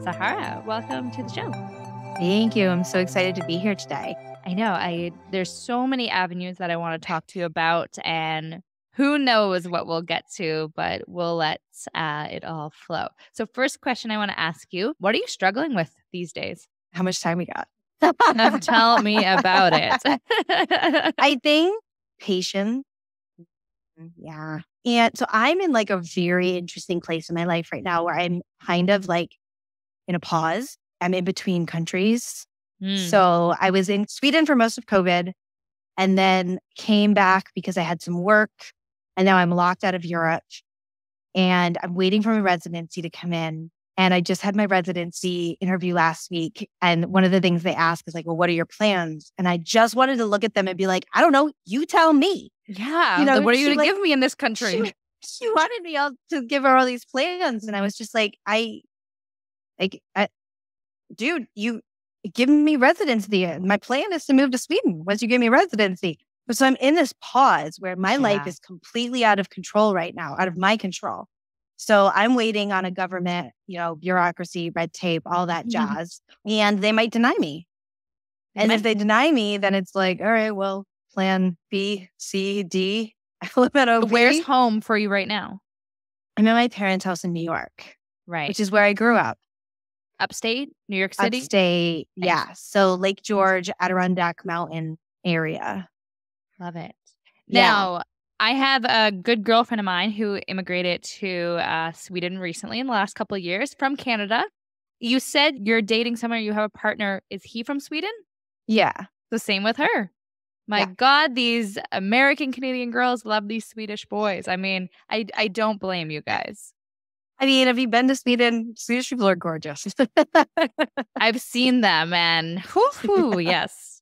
Sahara, welcome to the show. Thank you. I'm so excited to be here today. I know. There's so many avenues that I want to talk to you about, and who knows what we'll get to, but we'll let it all flow. So first question I want to ask you, what are you struggling with these days? How much time we got? Tell me about it. I think patience. Yeah. And so I'm in like a very interesting place in my life right now where I'm kind of like in a pause. I'm in between countries. So I was in Sweden for most of COVID and then came back because I had some work. And now I'm locked out of Europe and I'm waiting for my residency to come in. And I just had my residency interview last week. And one of the things they ask is like, well, what are your plans? And I just wanted to look at them and be like, I don't know, you tell me. Yeah. You know, what are you going to give me in this country? She wanted me all to give her all these plans. And I was just like, dude, you give me residency. My plan is to move to Sweden once you give me residency. So I'm in this pause where my life is completely out of control right now, out of my control. So I'm waiting on a government, bureaucracy, red tape, all that jazz. And they might deny me. And if they deny me, then it's like, all right, well, plan B, C, D. I live at OB. Where's home for you right now? I'm at my parents' house in New York. Right. Which is where I grew up. Upstate, New York City? Upstate, yeah. So Lake George, Adirondack Mountain area. Love it. Now, I have a good girlfriend of mine who immigrated to Sweden recently in the last couple of years from Canada. You said you're dating someone, you have a partner. Is he from Sweden? Yeah. The same with her. My God, these American Canadian girls love these Swedish boys. I mean, I don't blame you guys. I mean, have you been to Sweden? Swedish people are gorgeous. I've seen them and yes.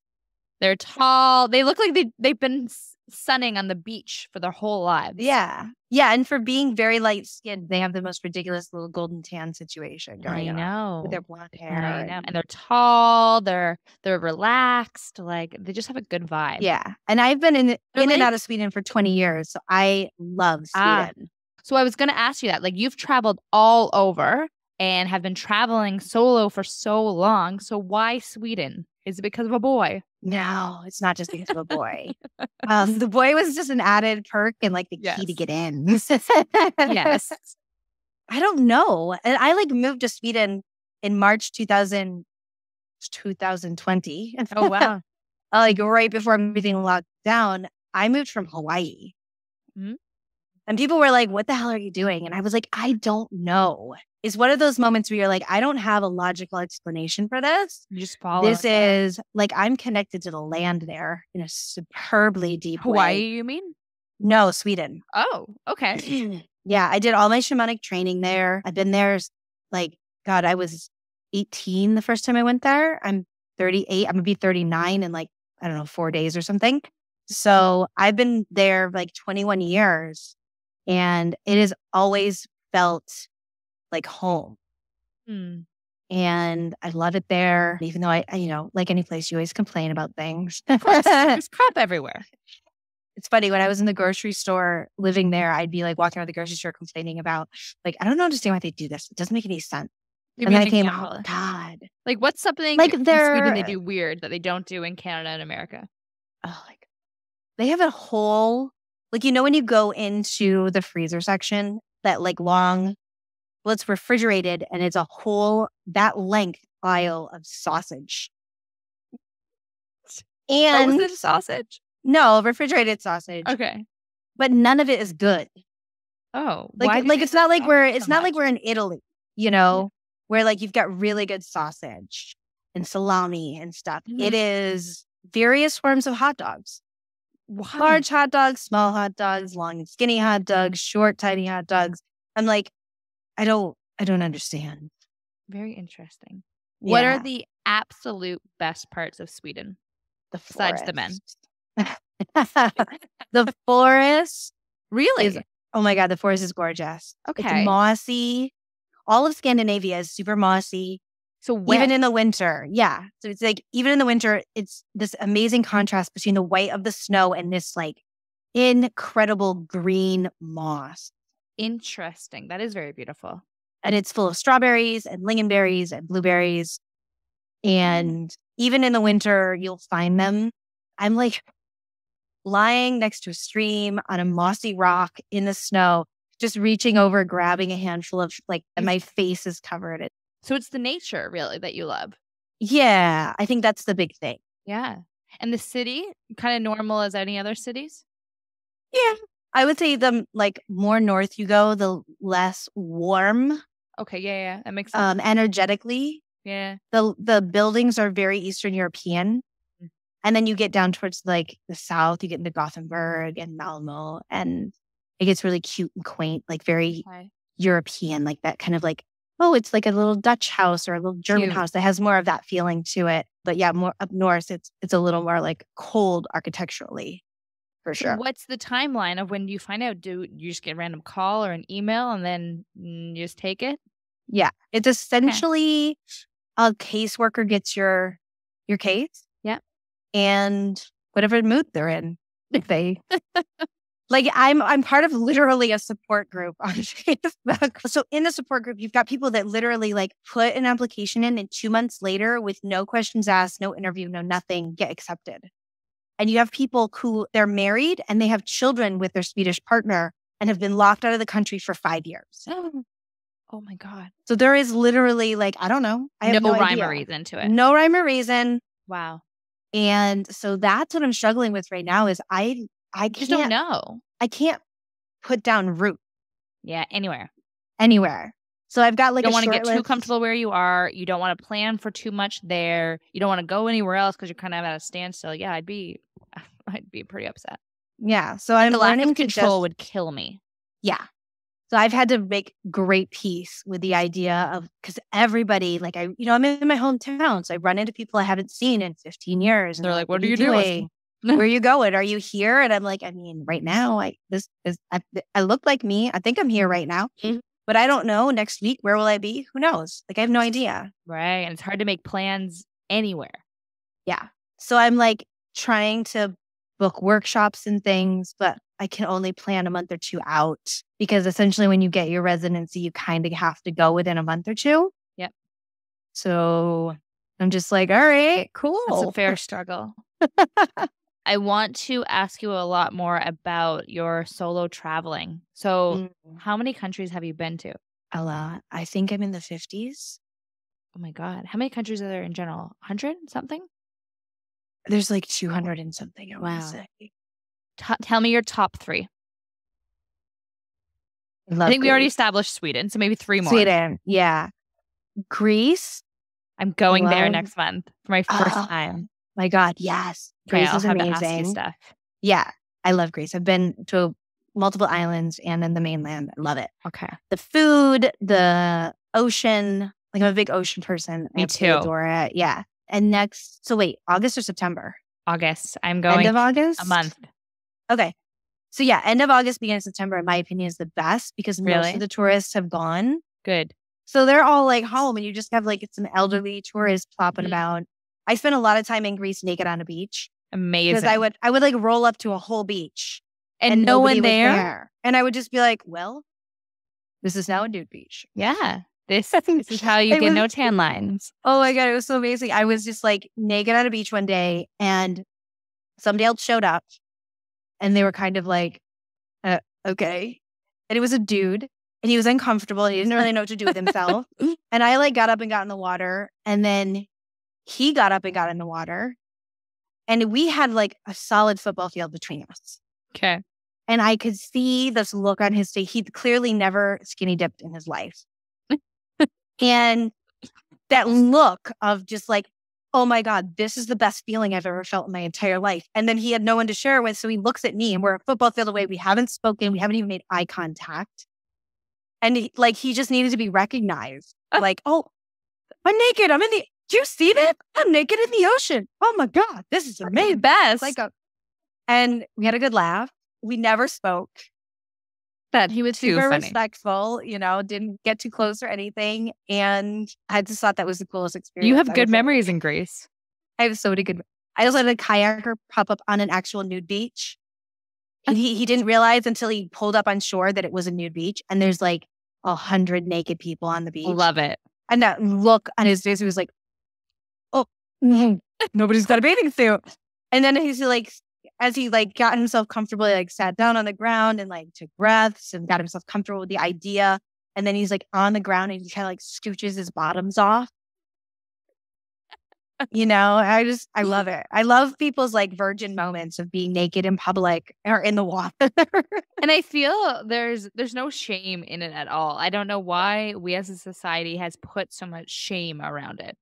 They're tall. They look like they've been sunning on the beach for their whole lives. Yeah. Yeah. And for being very light skinned, they have the most ridiculous little golden tan situation going on with their blonde hair. I know. And they're tall. They're relaxed. Like they just have a good vibe. Yeah. And I've been in and out of Sweden for 20 years. So I love Sweden. So I was going to ask you that. Like you've traveled all over and have been traveling solo for so long. So why Sweden? Is it because of a boy? No, it's not just because of a boy. The boy was just an added perk and like the key to get in. Yes. I don't know. And I moved to Sweden in March 2020. Oh, wow. Right before everything locked down, I moved from Hawaii. Mm-hmm. And people were like, what the hell are you doing? And I was like, I don't know. It's one of those moments where you're like, I don't have a logical explanation for this. You just follow. This is like, I'm connected to the land there in a superbly deep way. Hawaii, you mean? No, Sweden. Oh, okay. Yeah, I did all my shamanic training there. I've been there I was 18 the first time I went there. I'm 38. I'm going to be 39 in 4 days or something. So I've been there 21 years and it has always felt like home. And I love it there. Even though I like any place, you always complain about things. There's crap everywhere. It's funny. When I was in the grocery store living there, I'd be walking around the grocery store complaining about I don't understand why they do this. It doesn't make any sense. And then I came, oh God. What's something in Sweden they do weird that they don't do in Canada and America? Oh, they have a whole, when you go into the freezer section, that long, well, it's refrigerated and it's a whole, that length aisle of sausage. And was it sausage? No, refrigerated sausage. Okay. But none of it is good. Oh. It's not like we're in Italy, where you've got really good sausage and salami and stuff. Mm-hmm. It is various forms of hot dogs. Wow. Large hot dogs, small hot dogs, long and skinny hot dogs, short, tiny hot dogs. I'm like, I don't understand. Very interesting. Yeah. What are the absolute best parts of Sweden? Besides the men. The forest. Really? Oh my God, the forest is gorgeous. Okay. It's mossy. All of Scandinavia is super mossy. So wet. Even in the winter. Yeah. So it's even in the winter, it's this amazing contrast between the white of the snow and this incredible green moss. Interesting. That is very beautiful. And it's full of strawberries and lingonberries and blueberries. And even in the winter, you'll find them. I'm like lying next to a stream on a mossy rock in the snow, just reaching over, grabbing a handful of and my face is covered. So it's the nature really that you love. Yeah, I think that's the big thing. Yeah. And the city, kind of normal as any other cities? Yeah. I would say the more north you go, the less warm. Okay, yeah. That makes sense. Energetically. Yeah. The buildings are very Eastern European. And then you get down towards the south, you get into Gothenburg and Malmo, and it gets really cute and quaint, very European, that kind of it's like a little Dutch house or a little German house that has more of that feeling to it. But yeah, more up north, it's a little more cold architecturally, for sure. What's the timeline of when you find out? Do you just get a random call or an email and then you just take it? Yeah, it's essentially a caseworker gets your case. Yeah. And whatever mood they're in, they I'm part of literally a support group on Facebook. So in the support group, you've got people that literally put an application in, and 2 months later, with no questions asked, no interview, no nothing, get accepted. And you have people who they're married and they have children with their Swedish partner and have been locked out of the country for 5 years. Oh my God. So there is literally I don't know. I have no rhyme or reason to it. No rhyme or reason. Wow. And so that's what I'm struggling with right now is I just don't know. I can't put down root. Yeah, anywhere. So I've got you don't want to get too comfortable where you are. You don't want to plan for too much there. You don't want to go anywhere else because you're kind of at a standstill. Yeah, I'd be pretty upset. Yeah. So I'm learning control would kill me. Yeah. So I've had to make great peace with the idea of, because everybody, I'm in my hometown, so I run into people I haven't seen in 15 years. And they're like, what are you doing? Where are you going? Are you here? And I'm like, right now, I look like me. I think I'm here right now. Mm-hmm. But I don't know. Next week, where will I be? Who knows? I have no idea. Right. And it's hard to make plans anywhere. Yeah. So I'm trying to book workshops and things, but I can only plan a month or two out, because essentially when you get your residency, you kind of have to go within a month or two. Yep. So I'm just all right, cool. That's a fair struggle. I want to ask you a lot more about your solo traveling. So how many countries have you been to? A lot. I think I'm in the 50s. Oh my God. How many countries are there in general? 100 something? There's 200 and something. Wow. Tell me your top 3. I think we already established Sweden, so maybe 3 more. Sweden, yeah. Greece. I'm going there next month for my first time. My God, yes. Greece is amazing. To ask you stuff. Yeah, I love Greece. I've been to multiple islands and in the mainland. I love it. Okay. The food, the ocean. I'm a big ocean person. Me too. Adore it. Yeah. And August or September? August. I'm going. End of August? A month. Okay. So yeah, end of August, beginning of September, in my opinion, is the best, because most of the tourists have gone. Good. So they're all home, and you just have some elderly tourists plopping about. I spent a lot of time in Greece naked on a beach. Amazing. Because I would roll up to a whole beach and no one there. And I would just be like, well, this is now a nude beach. Yeah. This is how you get no tan lines. Oh my God, it was so amazing. I was just naked on a beach one day, and somebody else showed up, and they were kind of okay. And it was a dude, and he was uncomfortable. He didn't really know what to do with himself. And I got up and got in the water, and then he got up and got in the water, and we had a solid football field between us. Okay. And I could see this look on his face. He'd clearly never skinny dipped in his life. And that look of just oh my God, this is the best feeling I've ever felt in my entire life. And then he had no one to share with. So he looks at me, and we're a football field away. We haven't spoken. We haven't even made eye contact. And he just needed to be recognized. Oh, I'm naked. Do you see that? I'm naked in the ocean. Oh my God, this is amazing. Best. And we had a good laugh. We never spoke. That he was super respectful, didn't get too close or anything. And I just thought that was the coolest experience. You have good memories in Greece. I have so many good. I also had a kayaker pop up on an actual nude beach. And he didn't realize until he pulled up on shore that it was a nude beach. And there's 100 naked people on the beach. Love it. And that look on his face, he was like, oh, nobody's got a bathing suit. And then he's like, as he like got himself comfortable, he like sat down on the ground and like took breaths and got himself comfortable with the idea. And then he's like on the ground and he kind of like scooches his bottoms off. You know, I love it. I love people's like virgin moments of being naked in public or in the water. And I feel there's no shame in it at all. I don't know why we as a society has put so much shame around it.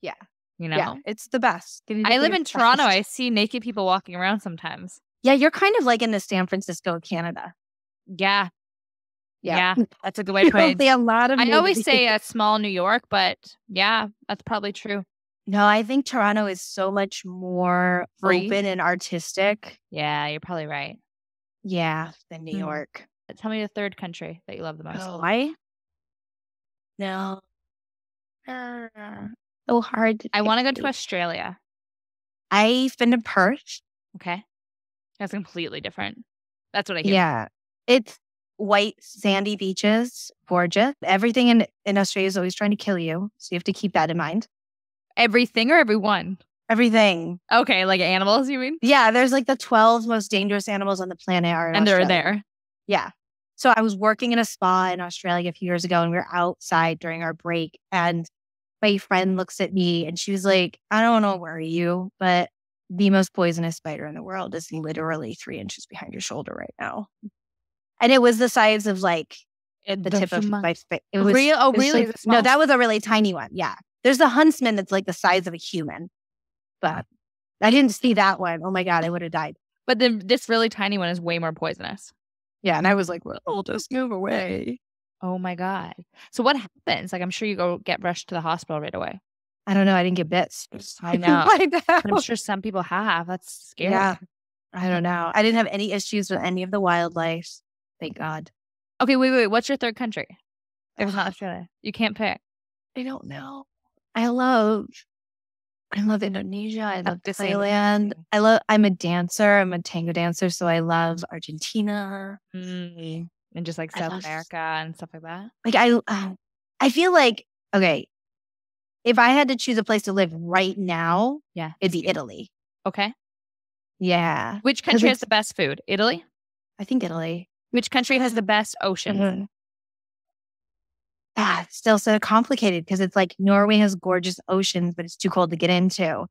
Yeah. You know? Yeah, it's the best. I live in Toronto. I see naked people walking around sometimes. Yeah, you're kind of like in the San Francisco of Canada. Yeah. Yeah. That's a good way to put it. A lot of I always say a small New York, but yeah, that's probably true. No, I think Toronto is so much more Free? open and artistic. Yeah, you're probably right. Yeah, than New York. Tell me the third country that you love the most. Hawaii? No. So hard. I want to go to Australia. I've been to Perth. Okay. That's completely different. That's what I hear. Yeah. It's white, sandy beaches. Gorgeous. Everything in Australia is always trying to kill you. So you have to keep that in mind. Everything or everyone? Everything. Okay, like animals, you mean? Yeah, there's like the 12 most dangerous animals on the planet are in Australia. They're there. Yeah. So I was working in a spa in Australia a few years ago and we were outside during our break and my friend looks at me and she was like, I don't want to worry you, but the most poisonous spider in the world is literally 3 inches behind your shoulder right now. And it was the size of like the tip of my face. It was real. Oh, really? Like, no, that was a really tiny one. Yeah. There's the huntsman that's like the size of a human, but I didn't see that one. Oh my God, I would have died. But then this really tiny one is way more poisonous. Yeah. And I was like, well, I'll just move away. Oh my God. So what happens? Like, I'm sure you go get rushed to the hospital right away. I don't know. I didn't get bits. I know. But I'm sure some people have. That's scary. Yeah. I don't know. I didn't have any issues with any of the wildlife. Thank God. Okay, wait. What's your third country? If it's not Australia. You can't pick. I don't know. I love Indonesia. I love Thailand. I'm a dancer. I'm a tango dancer. So I love Argentina. And just like South America and stuff like that. Like I feel like, okay, if I had to choose a place to live right now, it'd be Italy. Okay. Yeah. Which country has the best food? Italy? I think Italy. Which country has the best ocean? It's still so complicated because it's like Norway has gorgeous oceans, but it's too cold to get into.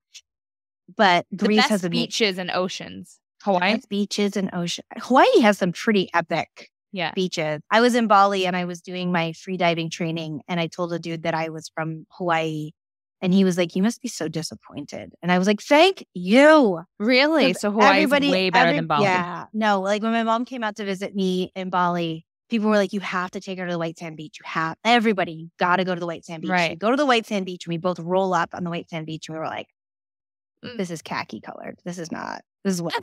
But Greece has beaches and oceans. Hawaii? Beaches and ocean. Hawaii has some pretty epic beaches. I was in Bali and I was doing my free diving training and I told a dude that I was from Hawaii and he was like, you must be so disappointed. And I was like, thank you. Really? So Hawaii is way better than Bali. Yeah. No, like when my mom came out to visit me in Bali, people were like, you have to take her to the white sand beach. Everybody, you got to go to the white sand beach. Right. We go to the white sand beach and we both roll up on the white sand beach and we were like, this is khaki colored. This is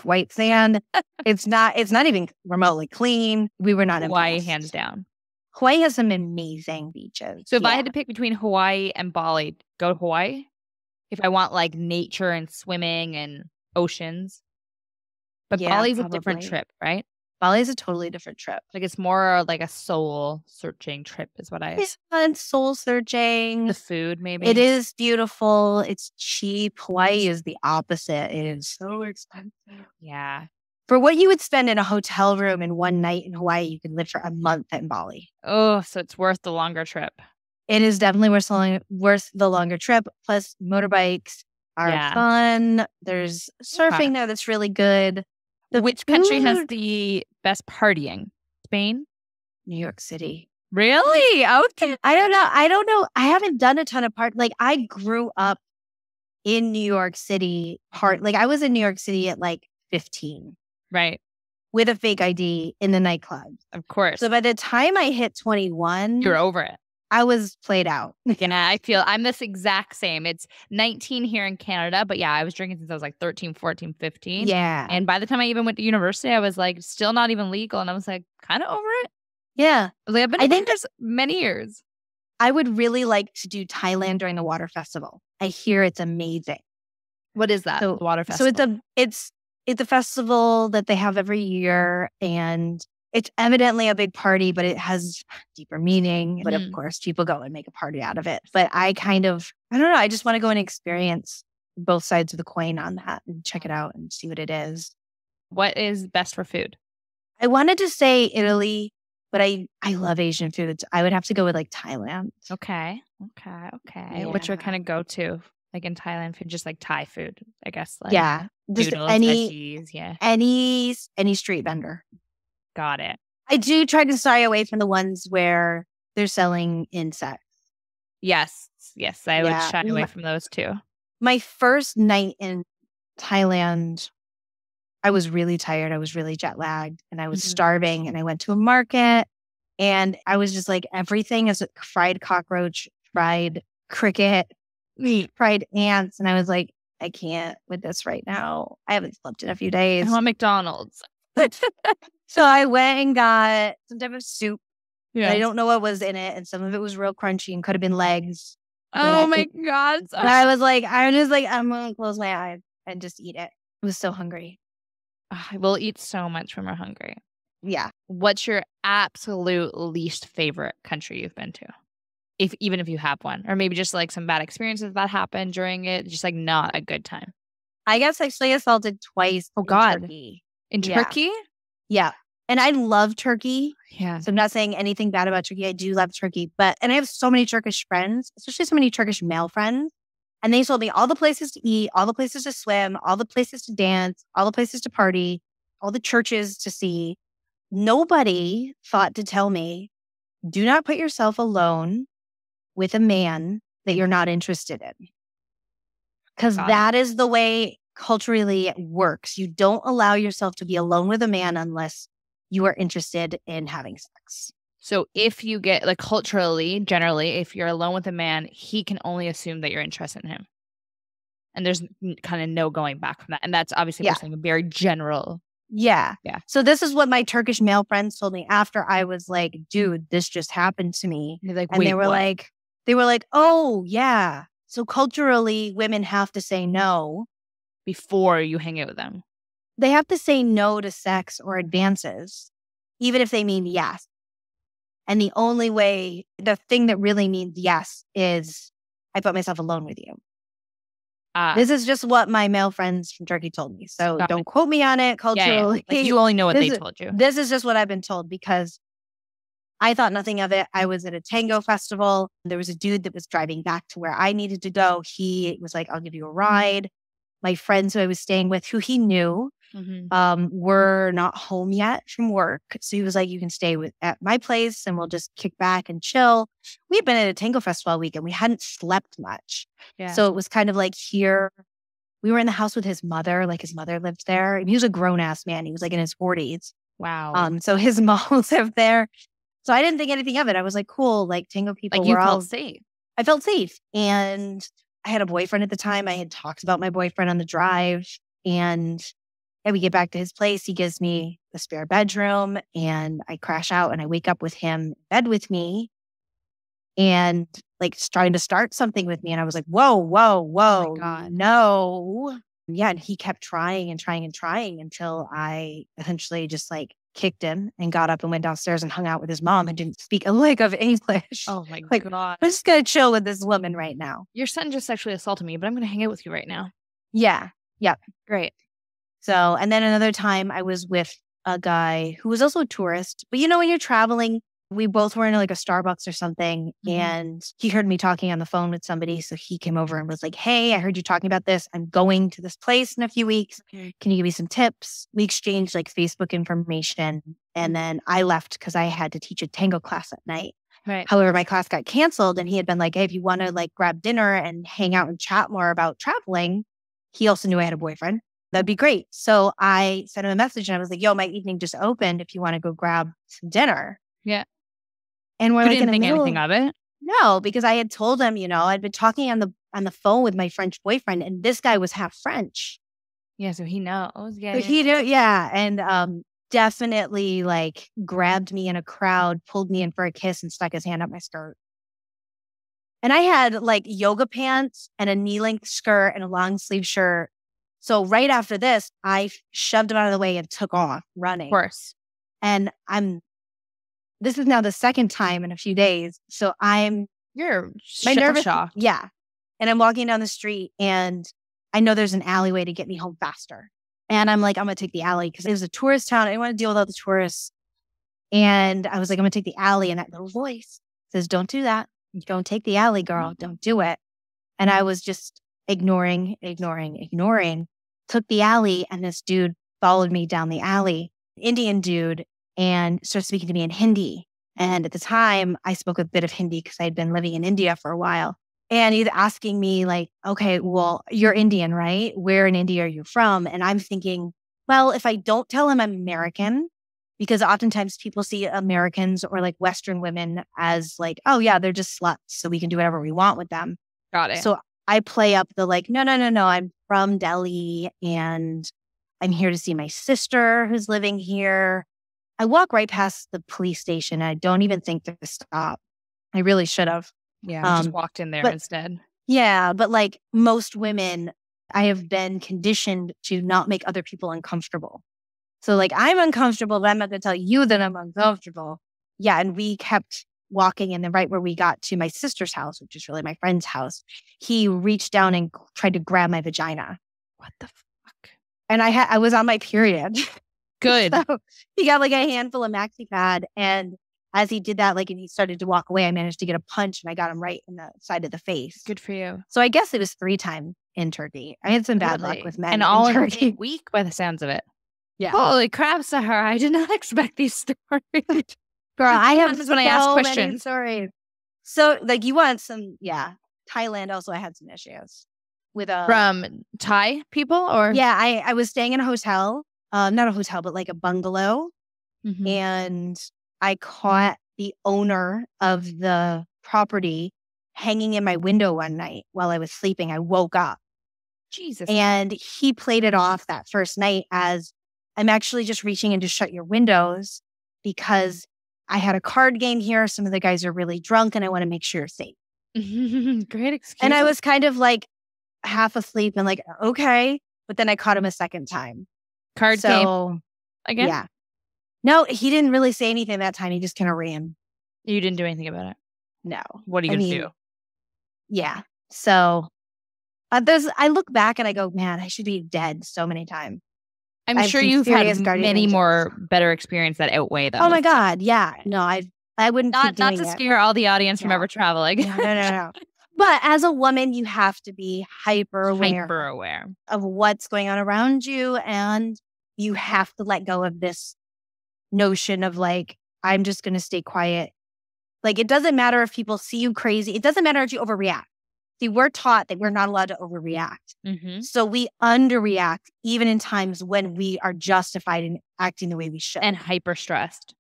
white sand. It's not even remotely clean. We were not Hawaii, impressed. hands down. Hawaii has some amazing beaches. So if I had to pick between Hawaii and Bali, go to Hawaii. If I want like nature and swimming and oceans. But Bali's a different trip, right? Bali is a totally different trip. Like it's more like a soul searching trip is what It's fun, soul searching. The food, maybe. It is beautiful. It's cheap. Hawaii is the opposite. It is so expensive. Yeah. For what you would spend in a hotel room in one night in Hawaii, you can live for a month in Bali. Oh, so it's worth the longer trip. It is definitely worth the longer trip. Plus, motorbikes are fun. There's surfing there that's really good. Which country has the best partying? Spain? New York City. Really? Okay. I don't know. I haven't done a ton of like I grew up in New York City. Like I was in New York City at like 15. Right. With a fake ID in the nightclub. Of course. So by the time I hit 21, you're over it. I was played out. Yeah, I'm this exact same. It's 19 here in Canada, but yeah, I was drinking since I was like 13, 14, 15. Yeah. And by the time I even went to university, I was like still not even legal. And I was like kind of over it. Yeah. Like, I've been there's many years. I would really like to do Thailand during the water festival. I hear it's amazing. What is that? The water festival? So it's a festival that they have every year and it's evidently a big party, but it has deeper meaning. But of Mhm. course, people go and make a party out of it. But I don't know. I just want to go and experience both sides of the coin on that and check it out and see what it is. What is best for food? I wanted to say Italy, but I love Asian food. I would have to go with like Thailand. Okay. What's your Yeah. kind of go-to, like in Thailand food? Just like Thai food, I guess. Like Yeah. Just noodles, any veggies. Yeah. any street vendor. Got it. I do try to stay away from the ones where they're selling insects. Yes. I would Yeah. shy away from those too. My first night in Thailand, I was really tired. I was really jet lagged and I was starving. And I went to a market and I was just like, everything is fried cockroach, fried cricket, fried ants. And I was like, I can't with this right now. I haven't slept in a few days. I want McDonald's. So I went and got some type of soup. Yeah. I don't know what was in it. And some of it was real crunchy and could have been legs. Oh my God. But I was like, I'm going to close my eyes and just eat it. I was so hungry. We'll eat so much when we're hungry. Yeah. What's your absolute least favorite country you've been to? Even if you have one, or maybe just like some bad experiences that happened during it, just like not a good time. I guess sexually assaulted twice. Oh God. Turkey. In Yeah. Turkey? Yeah. And I love Turkey. Yeah. So I'm not saying anything bad about Turkey. I do love Turkey. And I have so many Turkish friends, especially so many Turkish male friends. And they told me all the places to eat, all the places to swim, all the places to dance, all the places to party, all the churches to see. Nobody thought to tell me, do not put yourself alone with a man that you're not interested in. Because that is the way culturally it works. You don't allow yourself to be alone with a man unless you are interested in having sex. So if you get like culturally, generally, if you're alone with a man, he can only assume that you're interested in him. And there's kind of no going back from that. And that's obviously something very general. Yeah. So this is what my Turkish male friends told me after I was like, dude, this just happened to me. And like, and they were like, oh yeah. So culturally, women have to say no before you hang out with them. They have to say no to sex or advances, even if they mean yes. And the only way, the thing that really means yes is I put myself alone with you. This is just what my male friends from Turkey told me. So don't quote me on it culturally. Yeah. Like, you only know what they told you. This is just what I've been told because I thought nothing of it. I was at a tango festival. There was a dude that was driving back to where I needed to go. He was like, I'll give you a ride. My friends who I was staying with, who he knew, were not home yet from work. So he was like, you can stay at my place and we'll just kick back and chill. We had been at a tango festival all weekend. We hadn't slept much. Yeah. So it was kind of like here. We were in the house with his mother. Like his mother lived there. And he was a grown-ass man. He was like in his 40s. Wow. So his mom lived there. So I didn't think anything of it. I was like, cool. Like tango people were all safe. I felt safe. And I had a boyfriend at the time. I had talked about my boyfriend on the drive. And we get back to his place. He gives me the spare bedroom and I crash out and I wake up with him in bed with me and like trying to start something with me. And I was like, whoa, oh my God, no. Yeah. And he kept trying until I eventually just like kicked him and got up and went downstairs and hung out with his mom and didn't speak a lick of English. Oh my God. I'm just going to chill with this woman right now. Your son just sexually assaulted me, but I'm going to hang out with you right now. Yeah. Yeah. Great. So, and then another time I was with a guy who was also a tourist. But you know, when you're traveling, we both were in like a Starbucks or something. And he heard me talking on the phone with somebody. So he came over and was like, hey, I heard you talking about this. I'm going to this place in a few weeks. Can you give me some tips? We exchanged like Facebook information. And then I left because I had to teach a tango class at night. Right. However, my class got canceled and he had been like, hey, if you want to like grab dinner and hang out and chat more about traveling, he also knew I had a boyfriend. That'd be great. So I sent him a message and I was like, yo, my evening just opened if you want to go grab some dinner. Yeah. And we're you like didn't think anything of it? No, because I had told him, you know, I'd been talking on the phone with my French boyfriend and this guy was half French. Yeah, so he knows. Yeah. So he knew, yeah. And definitely like grabbed me in a crowd, pulled me in for a kiss and stuck his hand up my skirt. And I had like yoga pants and a knee-length skirt and a long sleeve shirt. So right after this, I shoved him out of the way and took off running. Of course. And this is now the second time in a few days. So You're my nervous, shocked. yeah. And I'm walking down the street and I know there's an alleyway to get me home faster. And I'm like, I'm going to take the alley because it was a tourist town. I didn't want to deal with all the tourists. And I was like, I'm going to take the alley. And that little voice says, don't do that. Don't take the alley, girl. Don't do it. And I was just ignoring. Took the alley and this dude followed me down the alley, Indian dude, and started speaking to me in Hindi. And at the time, I spoke a bit of Hindi because I had been living in India for a while. And he's asking me like, okay, well, you're Indian, right? Where in India are you from? And I'm thinking, well, if I don't tell him I'm American, because oftentimes people see Americans or like Western women as like, oh yeah, they're just sluts, so we can do whatever we want with them. Got it. So I play up the like, no, I'm from Delhi and I'm here to see my sister who's living here. I walk right past the police station. I don't even think to stop. I really should have. Yeah, just walked in there instead. Yeah, but like most women, I have been conditioned to not make other people uncomfortable. So like I'm uncomfortable, but I'm not going to tell you that I'm uncomfortable. Yeah, and we kept walking, and then right where we got to my sister's house, which is really my friend's house, he reached down and tried to grab my vagina. What the fuck? And I was on my period. Good. So he got like a handful of maxi pad, and as he did that, like, and he started to walk away, I managed to get a punch and I got him right in the side of the face. Good for you. So I guess it was 3 times in Turkey. I had some bad luck with men. And all in Turkey. a week by the sounds of it. Yeah. Holy crap, Sahara. I did not expect these stories. Girl, I have when I ask many questions. stories. So like you want some, Thailand also I had some issues with from Thai people or yeah, I was staying in a hotel, not a hotel, but like a bungalow. Mm-hmm. And I caught the owner of the property hanging in my window one night while I was sleeping. I woke up. Jesus. And he played it off that first night as I'm actually just reaching in to shut your windows because I had a card game here. Some of the guys are really drunk and I want to make sure you're safe. Great excuse. And I was kind of like half asleep and like, okay. But then I caught him a second time. Card game again? Yeah. No, he didn't really say anything that time. He just kind of ran. You didn't do anything about it? No. What are you going to do? Yeah. So I look back and I go, man, I should be dead so many times. I'm sure you've had many more better experience that outweigh them. Oh my God. Yeah. No, I wouldn't keep doing not to scare all the audience from ever traveling. No. But as a woman, you have to be hyper aware of what's going on around you. And you have to let go of this notion of like, I'm just going to stay quiet. Like, it doesn't matter if people see you crazy. It doesn't matter if you overreact. See, we're taught that we're not allowed to overreact. Mm-hmm. So we underreact even in times when we are justified in acting the way we should. And hyper stressed.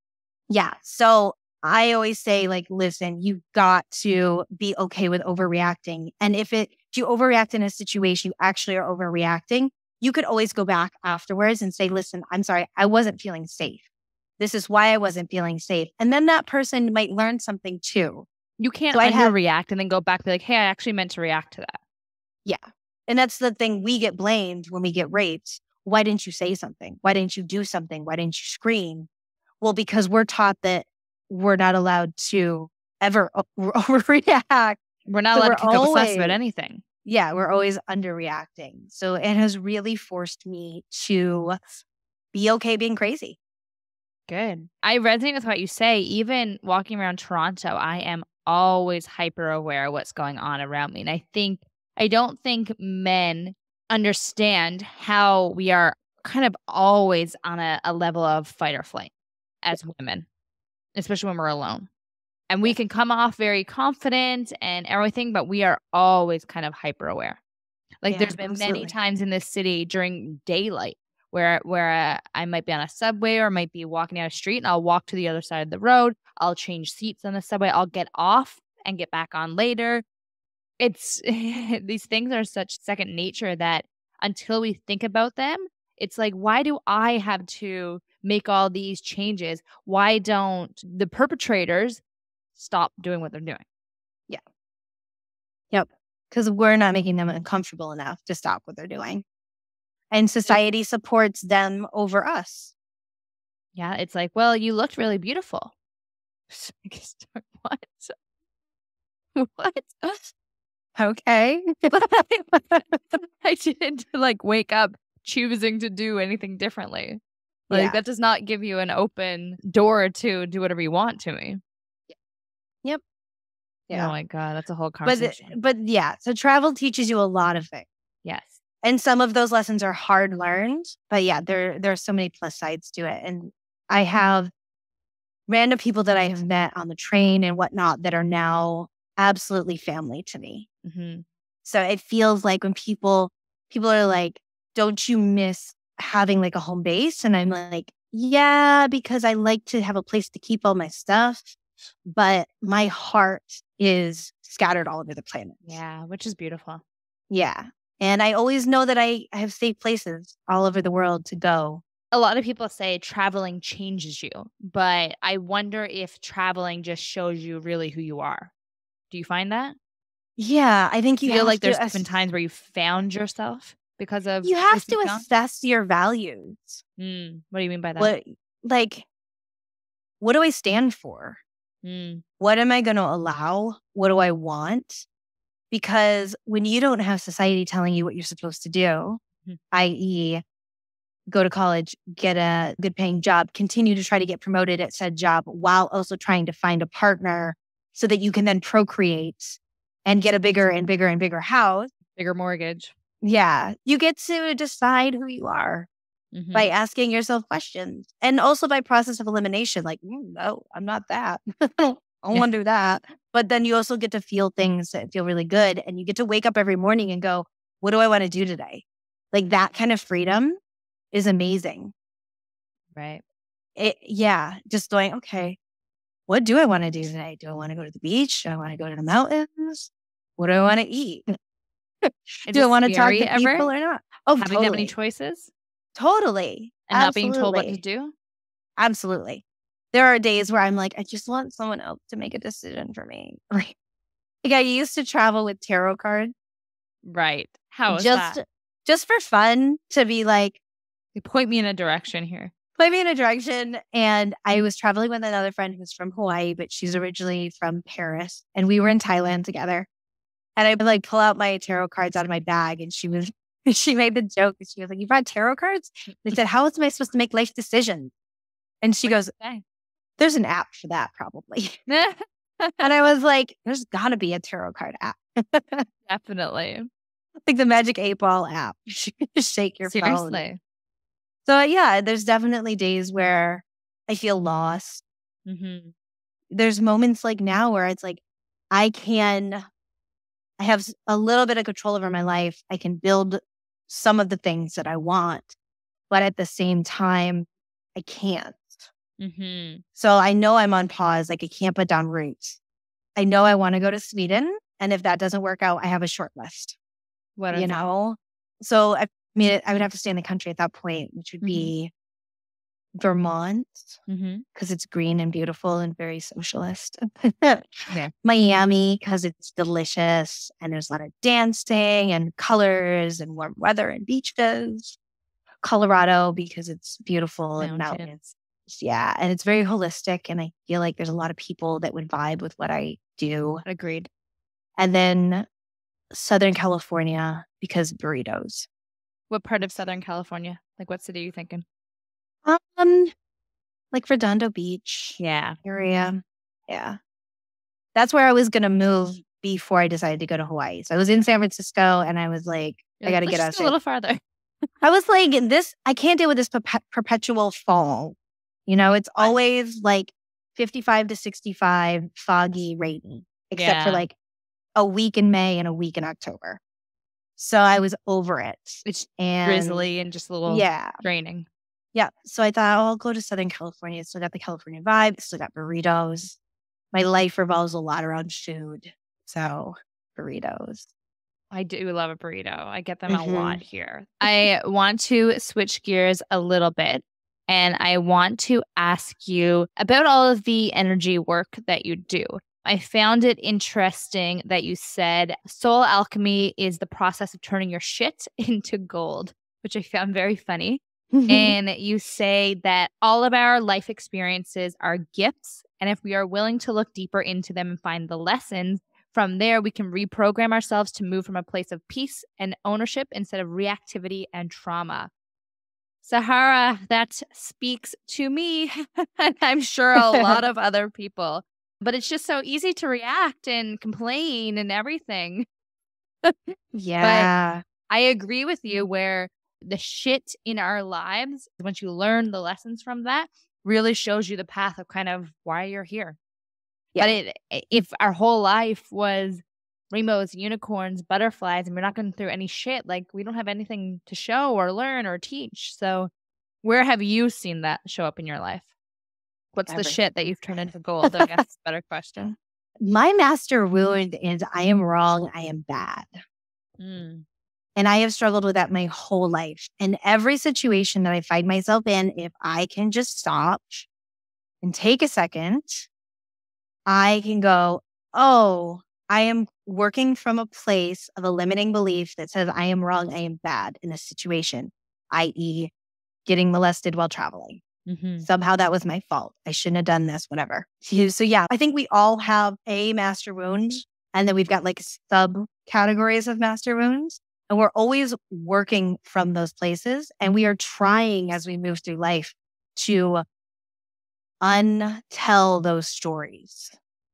Yeah. So I always say, like, listen, you've got to be okay with overreacting. And if you overreact in a situation, you actually are overreacting, you could always go back afterwards and say, listen, I'm sorry, I wasn't feeling safe. This is why I wasn't feeling safe. And then that person might learn something too. You can't overreact and then go back and be like, hey, I actually meant to react to that. Yeah. And that's the thing. We get blamed when we get raped. Why didn't you say something? Why didn't you do something? Why didn't you scream? Well, because we're taught that we're not allowed to ever overreact. We're not allowed to kick up a fuss about anything. Yeah, we're always underreacting. So it has really forced me to be okay being crazy. Good. I resonate with what you say. Even walking around Toronto, I am always hyper aware of what's going on around me. And I don't think men understand how we are kind of always on a level of fight or flight as women, especially when we're alone. And we can come off very confident and everything, but we are always kind of hyper aware. Like there's been many times in this city during daylight where I might be on a subway or might be walking down a street and I'll walk to the other side of the road. I'll change seats on the subway. I'll get off and get back on later. It's these things are such second nature that until we think about them, it's like, why do I have to make all these changes? Why don't the perpetrators stop doing what they're doing? Yeah. Yep. Because we're not making them uncomfortable enough to stop what they're doing. And society supports them over us. Yeah, it's like, well, you looked really beautiful. What? What? Okay. I didn't like wake up choosing to do anything differently. Like Yeah. that does not give you an open door to do whatever you want to me. Yep. Oh Yeah. my God, that's a whole But conversation. but yeah, so travel teaches you a lot of things. Yes. And some of those lessons are hard learned, but yeah, there are so many plus sides to it. And I have random people that I have met on the train and whatnot that are now absolutely family to me. Mm-hmm. So it feels like when people are like, don't you miss having like a home base? And I'm like, yeah, because I like to have a place to keep all my stuff, but my heart is scattered all over the planet. Yeah, which is beautiful. Yeah. And I always know that I have safe places all over the world to go. A lot of people say traveling changes you, but I wonder if traveling just shows you really who you are. Do you find that? Yeah, I think you Feel have like to there's been times where you found yourself because of you have places to you've gone? assess your values. What do you mean by that? What like what do I stand for? Mm, What am I going to allow? What do I want? Because when you don't have society telling you what you're supposed to do, Mhm. i.e., go to college, get a good paying job, continue to try to get promoted at said job while also trying to find a partner so that you can then procreate and get a bigger and bigger and bigger house. Bigger mortgage. Yeah, you get to decide who you are by Mhm. asking yourself questions and also by process of elimination. Like, no, I'm not that. I don't Yeah. want to do that. But then you also get to feel things that feel really good. And you get to wake up every morning and go, what do I want to do today? Like that kind of freedom is amazing. Right. Yeah. Just going, okay, what do I want to do today? Do I want to go to the beach? Do I want to go to the mountains? What do I want to eat? Is Do I it want to talk scary to ever people or not? Oh, having that many totally. choices Totally. and not being told what to Absolutely. do? Absolutely. There are days where I'm like, I just want someone else to make a decision for me. Like I used to travel with tarot cards Right. How is just that? just for fun to be like, You point me in a direction here. point me in a direction. And I was traveling with another friend who's from Hawaii, but she's originally from Paris. And we were in Thailand together. And I would like pull out my tarot cards out of my bag and she made the joke and she was like, you brought tarot cards? They said, how am I supposed to make life decisions? And she goes, Okay. there's an app for that probably. And I was like, there's got to be a tarot card app. Definitely. Like the Magic 8 Ball app. Shake your phone. Seriously. So yeah, there's definitely days where I feel lost. Mhm. There's moments like now where it's like, I have a little bit of control over my life. I can build some of the things that I want, but at the same time, I can't. Mhm. So I know I'm on pause. Like I can't put down roots. I know I want to go to Sweden. And if that doesn't work out, I have a short list, What you is that? know? So I mean, I would have to stay in the country at that point, which would Mhm. be Vermont, Mhm. because it's green and beautiful and very socialist. Yeah. Miami, because it's delicious and there's a lot of dancing and colors and warm weather and beaches. Colorado, because it's beautiful and mountains. Mountains. Yeah. And it's very holistic. And I feel like there's a lot of people that would vibe with what I do. Agreed. And then Southern California, because burritos. What part of Southern California? Like what city are you thinking? Like Redondo Beach Yeah. area. Yeah. That's where I was going to move before I decided to go to Hawaii. So I was in San Francisco and I was like, I got to Let's get just out go a little farther. I was like, I can't deal with this perpetual fall. You know, it's always like 55 to 65, foggy, rainy, except for Yeah. like a week in May and a week in October. So I was over it. It's And drizzly and just a little yeah. draining. Yeah. So I thought, oh, I'll go to Southern California. Still got the California vibe. Still got burritos. My life revolves a lot around food. So burritos. I do love a burrito. I get them a lot here. I want to switch gears a little bit and I want to ask you about all of the energy work that you do. I found it interesting that you said soul alchemy is the process of turning your shit into gold, which I found very funny And you say that all of our life experiences are gifts. And if we are willing to look deeper into them and find the lessons, from there, we can reprogram ourselves to move from a place of peace and ownership instead of reactivity and trauma. Sahara, that speaks to me, and I'm sure a lot of other people. But it's just so easy to react and complain and everything. But Yeah. I agree with you where the shit in our lives, once you learn the lessons from that, really shows you the path of kind of why you're here. Yeah. But if our whole life was rainbows, unicorns, butterflies, and we're not going through any shit, like we don't have anything to show or learn or teach. So where have you seen that show up in your life? What's the shit that you've turned into gold? I guess is a better question. My master wound is I am wrong, I am bad. Mm. And I have struggled with that my whole life. In every situation that I find myself in, if I can just stop and take a second, I can go, oh, I am working from a place of a limiting belief that says I am wrong, I am bad in this situation, i.e., getting molested while traveling. Mm-hmm. Somehow that was my fault. I shouldn't have done this, whatever. So yeah, I think we all have a master wound, and then we've got like subcategories of master wounds. And we're always working from those places. And we are trying as we move through life to untell those stories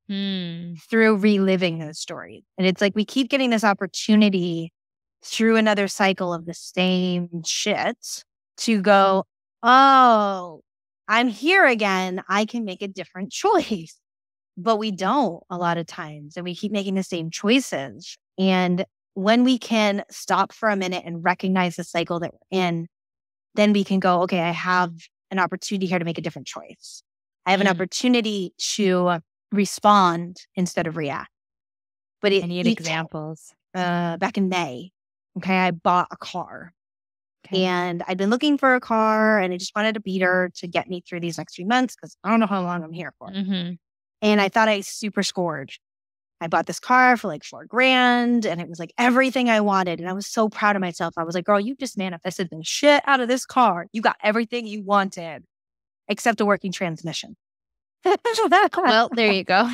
through reliving those stories. And it's like we keep getting this opportunity through another cycle of the same shit to go, oh, I'm here again. I can make a different choice. But we don't a lot of times. And we keep making the same choices. And when we can stop for a minute and recognize the cycle that we're in, then we can go, okay, I have an opportunity here to make a different choice. I have an opportunity to respond instead of react. But I need examples. Back in May, okay, I bought a car. Okay. And I'd been looking for a car and I just wanted a beater to get me through these next 3 months because I don't know how long I'm here for. Mm-hmm. And I thought I super scored. I bought this car for like $4,000 and it was like everything I wanted. And I was so proud of myself. I was like, girl, you just manifested the shit out of this car. You got everything you wanted except a working transmission. Well, there you go.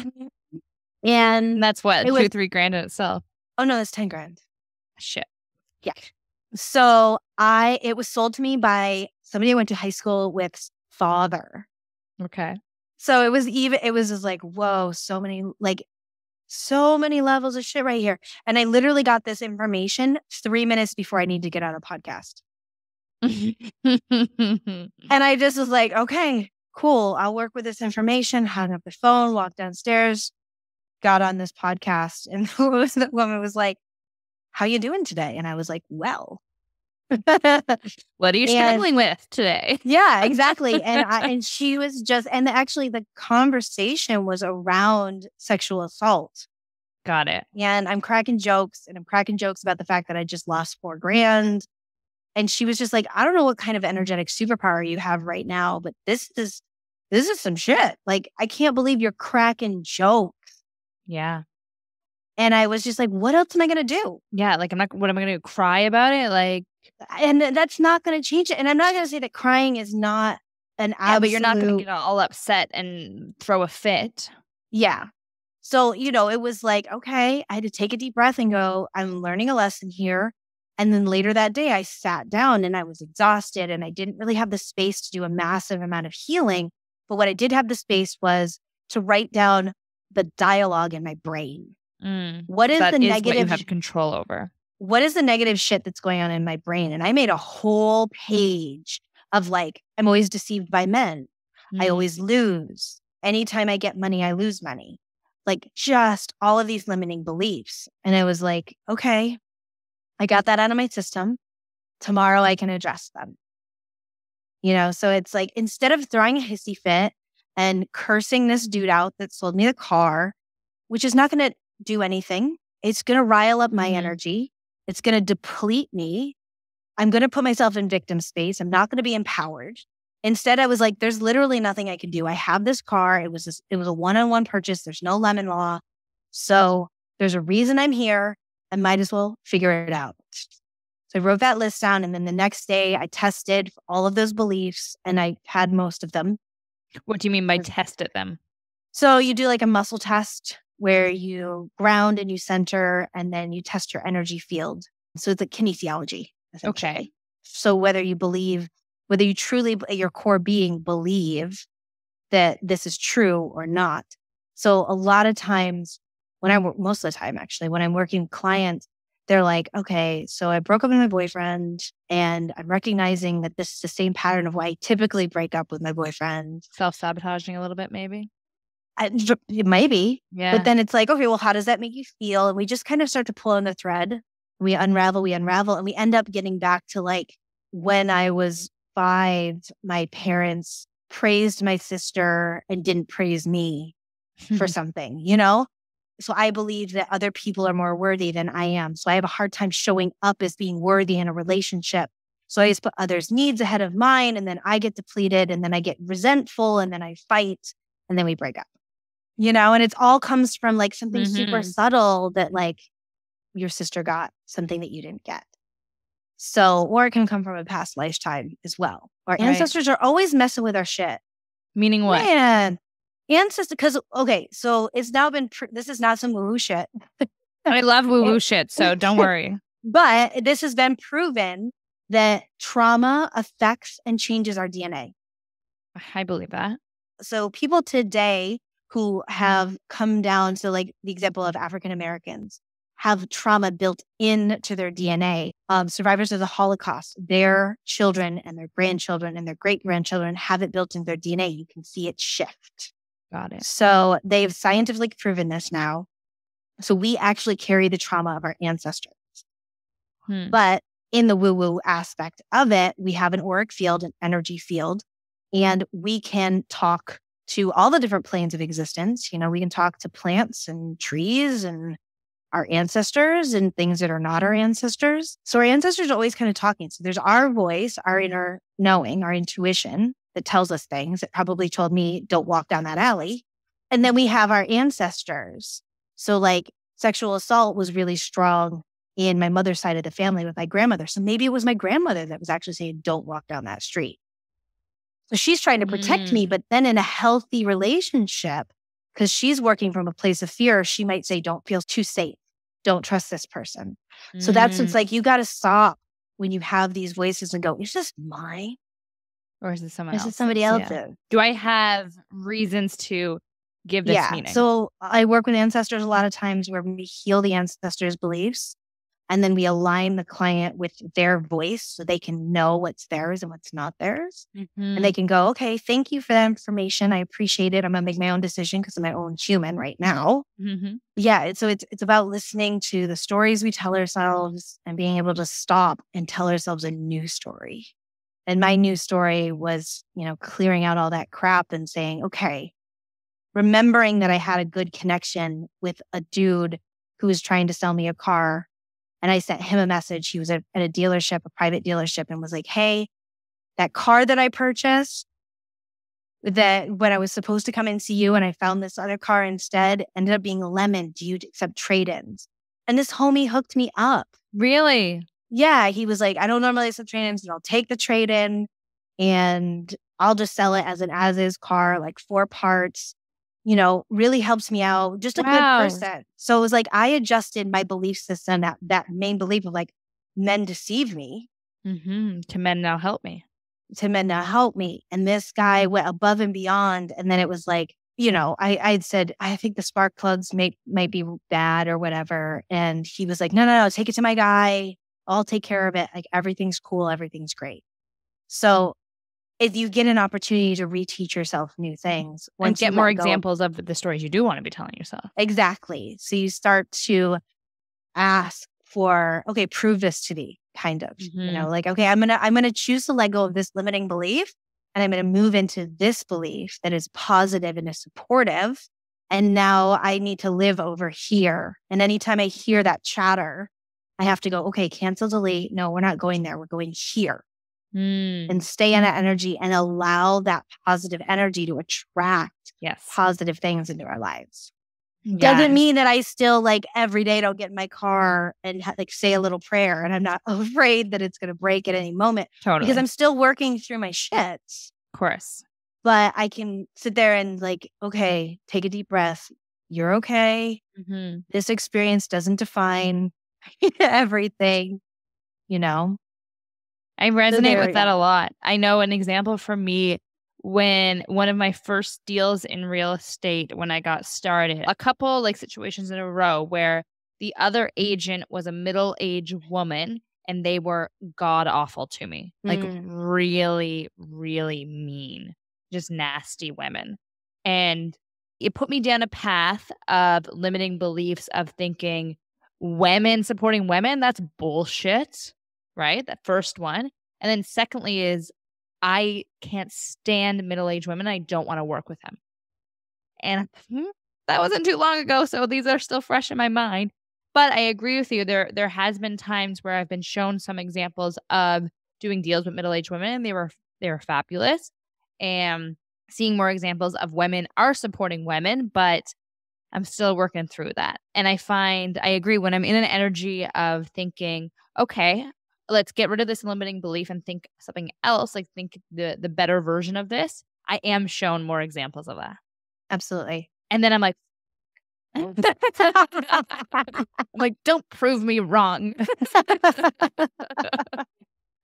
And that's what, $2-3 grand in itself. Oh no, that's 10 grand. Shit. Yeah. So it was sold to me by somebody I went to high school with father. Okay. So it was just like, whoa, so many levels of shit right here. And I literally got this information 3 minutes before I need to get on a podcast. And I just was like, okay, cool. I'll work with this information, hung up the phone, walked downstairs, got on this podcast. And the woman was like, how you doing today? And I was like, well. What are you struggling with today? Yeah, exactly. And she was just, and actually the conversation was around sexual assault. Got it. And I'm cracking jokes about the fact that I just lost $4,000. And she was just like, I don't know what kind of energetic superpower you have right now, but this is some shit. Like, I can't believe you're cracking jokes. Yeah. And I was just like, what else am I going to do? Yeah. Like, what am I going to do? Cry about it? Like, and that's not going to change it. And I'm not going to say that crying is not an absolute... but you're not going to get all upset and throw a fit. Yeah. So, it was like, okay, I had to take a deep breath and go, I'm learning a lesson here. And then later that day, I sat down and I was exhausted and I didn't really have the space to do a massive amount of healing. But what I did have the space was to write down the dialogue in my brain. What is the negative? What you have control over. What is the negative shit that's going on in my brain? And I made a whole page of like, I'm always deceived by men. I always lose. Anytime I get money, I lose money. Like just all of these limiting beliefs. And I was like, okay, I got that out of my system. Tomorrow I can address them. So it's like, instead of throwing a hissy fit and cursing this dude out that sold me the car, which is not going to do anything. It's going to rile up my energy. It's going to deplete me. I'm going to put myself in victim space. I'm not going to be empowered. Instead, I was like, there's literally nothing I can do. I have this car. It was a one-on-one purchase. There's no lemon law. So there's a reason I'm here. I might as well figure it out. So I wrote that list down. And then the next day I tested all of those beliefs and I had most of them. What do you mean by tested them? So you do like a muscle test where you ground and you center and then you test your energy field. So it's a kinesiology, essentially. Okay. So whether you truly at your core being believe that this is true or not. So a lot of times most of the time actually, when I'm working with clients, they're like, okay, so I broke up with my boyfriend and I'm recognizing that this is the same pattern of why I typically break up with my boyfriend. Self-sabotaging a little bit, maybe? Maybe. Yeah. But then it's like, okay, well, how does that make you feel? And we just kind of start to pull on the thread. We unravel, and we end up getting back to like when I was 5, my parents praised my sister and didn't praise me for something, you know? So I believe that other people are more worthy than I am. So I have a hard time showing up as being worthy in a relationship. So I just put others' needs ahead of mine, and then I get depleted, and then I get resentful, and then I fight, and then we break up. You know, and it all comes from like something super subtle that like your sister got something that you didn't get. So, or it can come from a past lifetime as well. Our ancestors are always messing with our shit. Meaning what? Man, ancestors, because, okay, so it's now been, this is not some woo-woo shit. I love woo-woo shit, so don't worry. But this has been proven that trauma affects and changes our DNA. I believe that. So people today who have come down to like the example of African Americans have trauma built into their DNA. Survivors of the Holocaust, their children and their grandchildren and their great-grandchildren have it built into their DNA. You can see it shift. Got it. So they've scientifically proven this now. So we actually carry the trauma of our ancestors. But in the woo-woo aspect of it, we have an auric field, an energy field, and we can talk to all the different planes of existence. You know, we can talk to plants and trees and our ancestors and things that are not our ancestors. So our ancestors are always kind of talking. So there's our voice, our inner knowing, our intuition that tells us things that probably told me, don't walk down that alley. And then we have our ancestors. So like sexual assault was really strong in my mother's side of the family with my grandmother. So maybe it was my grandmother that was actually saying, don't walk down that street. So she's trying to protect me, but then in a healthy relationship, because she's working from a place of fear, she might say, don't feel too safe. Don't trust this person. So that's what's like, you got to stop when you have these voices and go, is this mine? Or is it someone else? Is it somebody else's? Yeah. Do I have reasons to give this meaning? So I work with ancestors a lot of times where we heal the ancestors' beliefs. And then we align the client with their voice so they can know what's theirs and what's not theirs. And they can go, okay, thank you for that information. I appreciate it. I'm going to make my own decision because I'm my own human right now. Yeah. So it's about listening to the stories we tell ourselves and being able to stop and tell ourselves a new story. And my new story was, you know, clearing out all that crap and saying, okay, remembering that I had a good connection with a dude who was trying to sell me a car. And I sent him a message. He was at a dealership, a private dealership, and was like, hey, that car that I purchased, that when I was supposed to come and see you and I found this other car instead, ended up being a lemon. Do you accept trade-ins? And this homie hooked me up. Really? Yeah. He was like, I don't normally accept trade-ins, but I'll take the trade-in and I'll just sell it as an as-is car, like 4 parts. You know, really helps me out. Just a good person. So it was like, I adjusted my belief system, that main belief of like, men deceive me. To men now help me. To men now help me. And this guy went above and beyond. And then it was like, you know, I'd said, I think the spark plugs might be bad or whatever. And he was like, no, take it to my guy. I'll take care of it. Like everything's cool. Everything's great. So if you get an opportunity to reteach yourself new things. And get more examples of the stories you do want to be telling yourself. Exactly. So you start to ask for, okay, prove this to me, kind of. You know, like, okay, I'm gonna choose to let go of this limiting belief and I'm gonna move into this belief that is positive and is supportive. And now I need to live over here. And anytime I hear that chatter, I have to go, okay, cancel, delete. No, we're not going there. We're going here. And stay in that energy and allow that positive energy to attract positive things into our lives. Yeah, Doesn't mean that I still like every day don't get in my car and like say a little prayer and I'm not afraid that it's going to break at any moment because totally. I'm still working through my shits. Of course. But I can sit there and like, okay, take a deep breath. You're okay. Mm-hmm. This experience doesn't define everything, you know? I resonate with that a lot. I know an example for me when one of my first deals in real estate when I got started, a couple like situations in a row where the other agent was a middle-aged woman and they were god awful to me. Like really, really mean, just nasty women. And it put me down a path of limiting beliefs of thinking women supporting women, that's bullshit. Right? That first one. And then secondly is I can't stand middle-aged women. I don't want to work with them. And that wasn't too long ago, so these are still fresh in my mind. But I agree with you. There has been times where I've been shown some examples of doing deals with middle-aged women, and they were fabulous. And seeing more examples of women are supporting women, but I'm still working through that. And I agree when I'm in an energy of thinking, okay, let's get rid of this limiting belief and think something else, like think the better version of this. I am shown more examples of that. Absolutely. And then I'm like, I'm like, don't prove me wrong.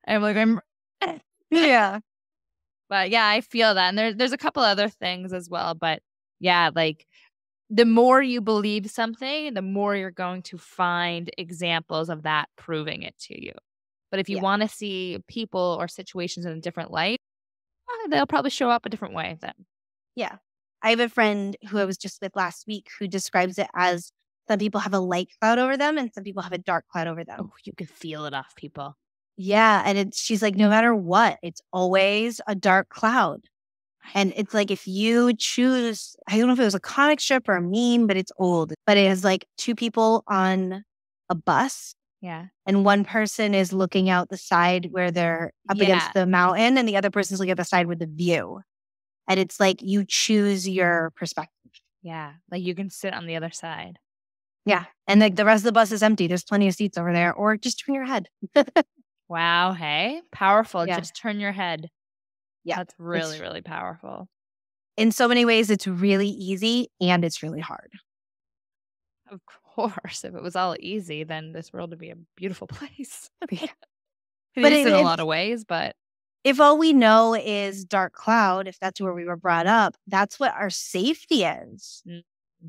I'm like, yeah. But yeah, I feel that. And there's a couple other things as well. But yeah, like the more you believe something, the more you're going to find examples of that proving it to you. But if you want to see people or situations in a different light, they'll probably show up a different way then. Yeah. I have a friend who I was just with last week who describes it as some people have a light cloud over them and some people have a dark cloud over them. Oh, you can feel it off people. Yeah. And she's like, no matter what, it's always a dark cloud. And it's like if you choose, I don't know if it was a comic strip or a meme, but it's old. But it has like two people on a bus. Yeah. And one person is looking out the side where they're up against the mountain and the other person's looking at the side with the view. And it's like you choose your perspective. Yeah. Like you can sit on the other side. Yeah. And like the rest of the bus is empty. There's plenty of seats over there. Or just turn your head. Wow. Hey, powerful. Yeah. Just turn your head. Yeah. That's really, really powerful. In so many ways, it's really easy and it's really hard. Of course. If it was all easy, then this world would be a beautiful place. Yeah. But in a lot of ways, but if all we know is dark cloud, if that's where we were brought up, that's what our safety is.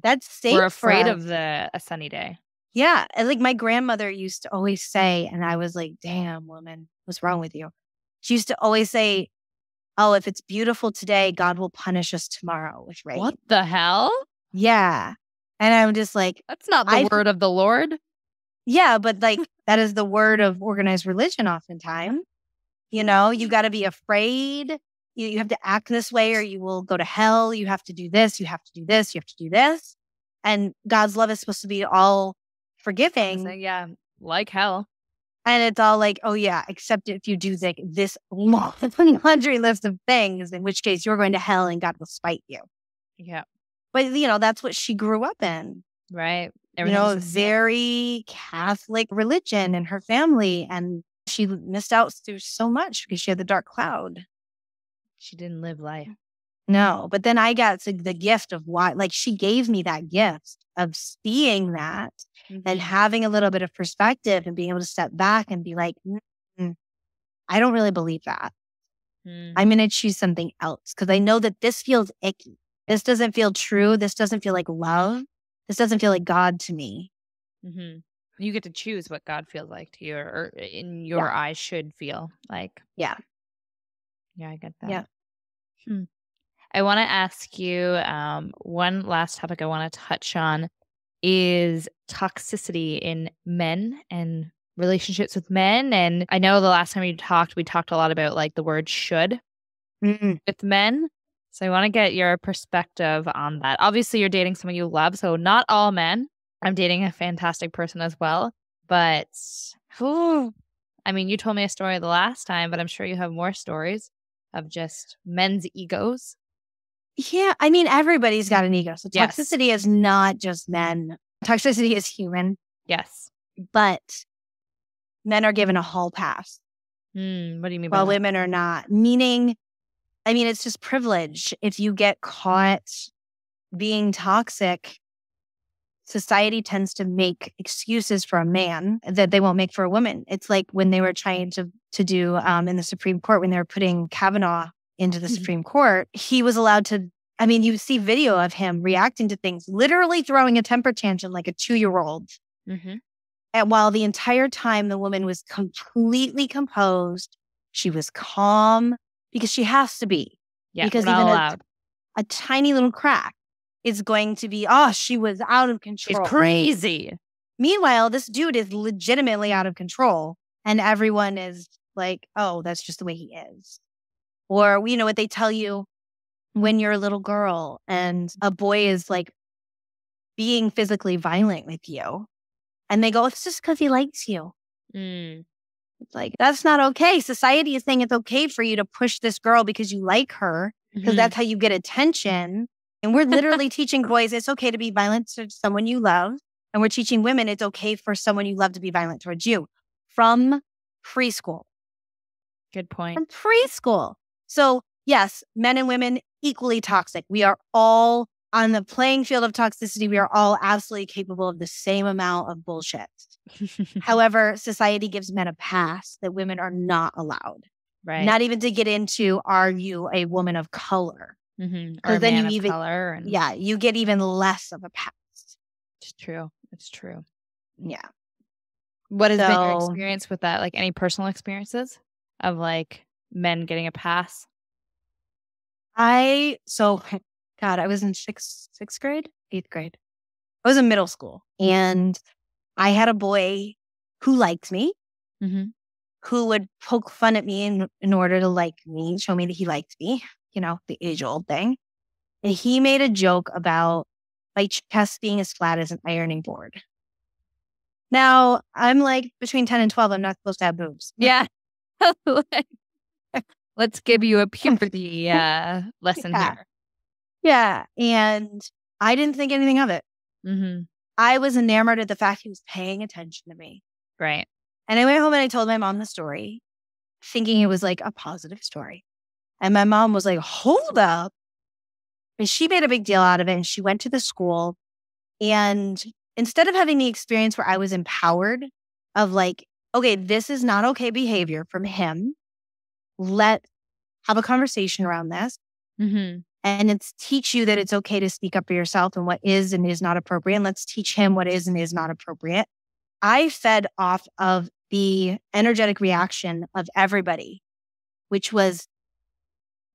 That's safe. We're afraid of a sunny day. Yeah. And like my grandmother used to always say, and I was like, damn, woman, what's wrong with you? She used to always say, oh, if it's beautiful today, God will punish us tomorrow with rain. What the hell? Yeah. And I'm just like, that's not the word of the Lord. Yeah, but like that is the word of organized religion oftentimes. You know, you got to be afraid. You have to act this way or you will go to hell. You have to do this. You have to do this. You have to do this. And God's love is supposed to be all forgiving. Yeah, like hell. And it's all like, oh yeah, except if you do like this long laundry list of things, in which case you're going to hell and God will spite you. Yeah. But, you know, that's what she grew up in. Right. You know, very Catholic religion in her family. And she missed out through so much because she had the dark cloud. She didn't live life. No. But then I got the gift of why, like she gave me that gift of seeing that and having a little bit of perspective and being able to step back and be like, I don't really believe that. I'm going to choose something else because I know that this feels icky. This doesn't feel true. This doesn't feel like love. This doesn't feel like God to me. You get to choose what God feels like to you or in your eyes should feel like. Yeah. Yeah, I get that. Yeah. I want to ask you one last topic I want to touch on is toxicity in men and relationships with men. And I know the last time we talked a lot about like the word should with men. So I want to get your perspective on that. Obviously, you're dating someone you love, so not all men. I'm dating a fantastic person as well. But, I mean, you told me a story the last time, but I'm sure you have more stories of just men's egos. Yeah, I mean, everybody's got an ego. So Yes. toxicity is not just men. Toxicity is human, Yes. but men are given a hall pass What do you mean by while that? women are not. Meaning, I mean, it's just privilege. If you get caught being toxic, society tends to make excuses for a man that they won't make for a woman. It's like when they were trying to do in the Supreme Court, when they were putting Kavanaugh into the Supreme Court, he was allowed to, I mean, you see video of him reacting to things, literally throwing a temper tantrum like a 2-year-old. And while the entire time the woman was completely composed, she was calm because she has to be. Yeah, because we're not even allowed. a tiny little crack is going to be, oh, she was out of control. She's crazy. Meanwhile, this dude is legitimately out of control. And everyone is like, oh, that's just the way he is. Or, you know, what they tell you when you're a little girl and a boy is like being physically violent with you. And they go, it's just because he likes you. It's like, that's not okay. Society is saying it's okay for you to push this girl because you like her, because that's how you get attention. And we're literally teaching boys it's okay to be violent to someone you love. And we're teaching women it's okay for someone you love to be violent towards you from preschool. Good point. From preschool. So yes, men and women equally toxic. We are all on the playing field of toxicity. We are all absolutely capable of the same amount of bullshit. However, society gives men a pass that women are not allowed. Right. Not even to get into, are you a woman of color? Or a man of color. And yeah, you get even less of a pass. It's true. It's true. Yeah. What has been your experience with that? Like any personal experiences of like men getting a pass? I was in sixth grade, 8th grade. I was in middle school and I had a boy who liked me, who would poke fun at me in order to like me, show me that he liked me, you know, the age-old thing. And he made a joke about my chest being as flat as an ironing board. Now, I'm like between 10 and 12, I'm not supposed to have boobs. Yeah. Let's give you a puberty lesson here. Yeah. And I didn't think anything of it. I was enamored at the fact he was paying attention to me. Right. And I went home and I told my mom the story, thinking it was like a positive story. And my mom was like, hold up. And she made a big deal out of it. And she went to the school. And instead of having the experience where I was empowered of like, okay, this is not okay behavior from him. Let's have a conversation around this. And it's teach you that it's okay to speak up for yourself and what is and is not appropriate. And let's teach him what is and is not appropriate. I fed off of the energetic reaction of everybody, which was,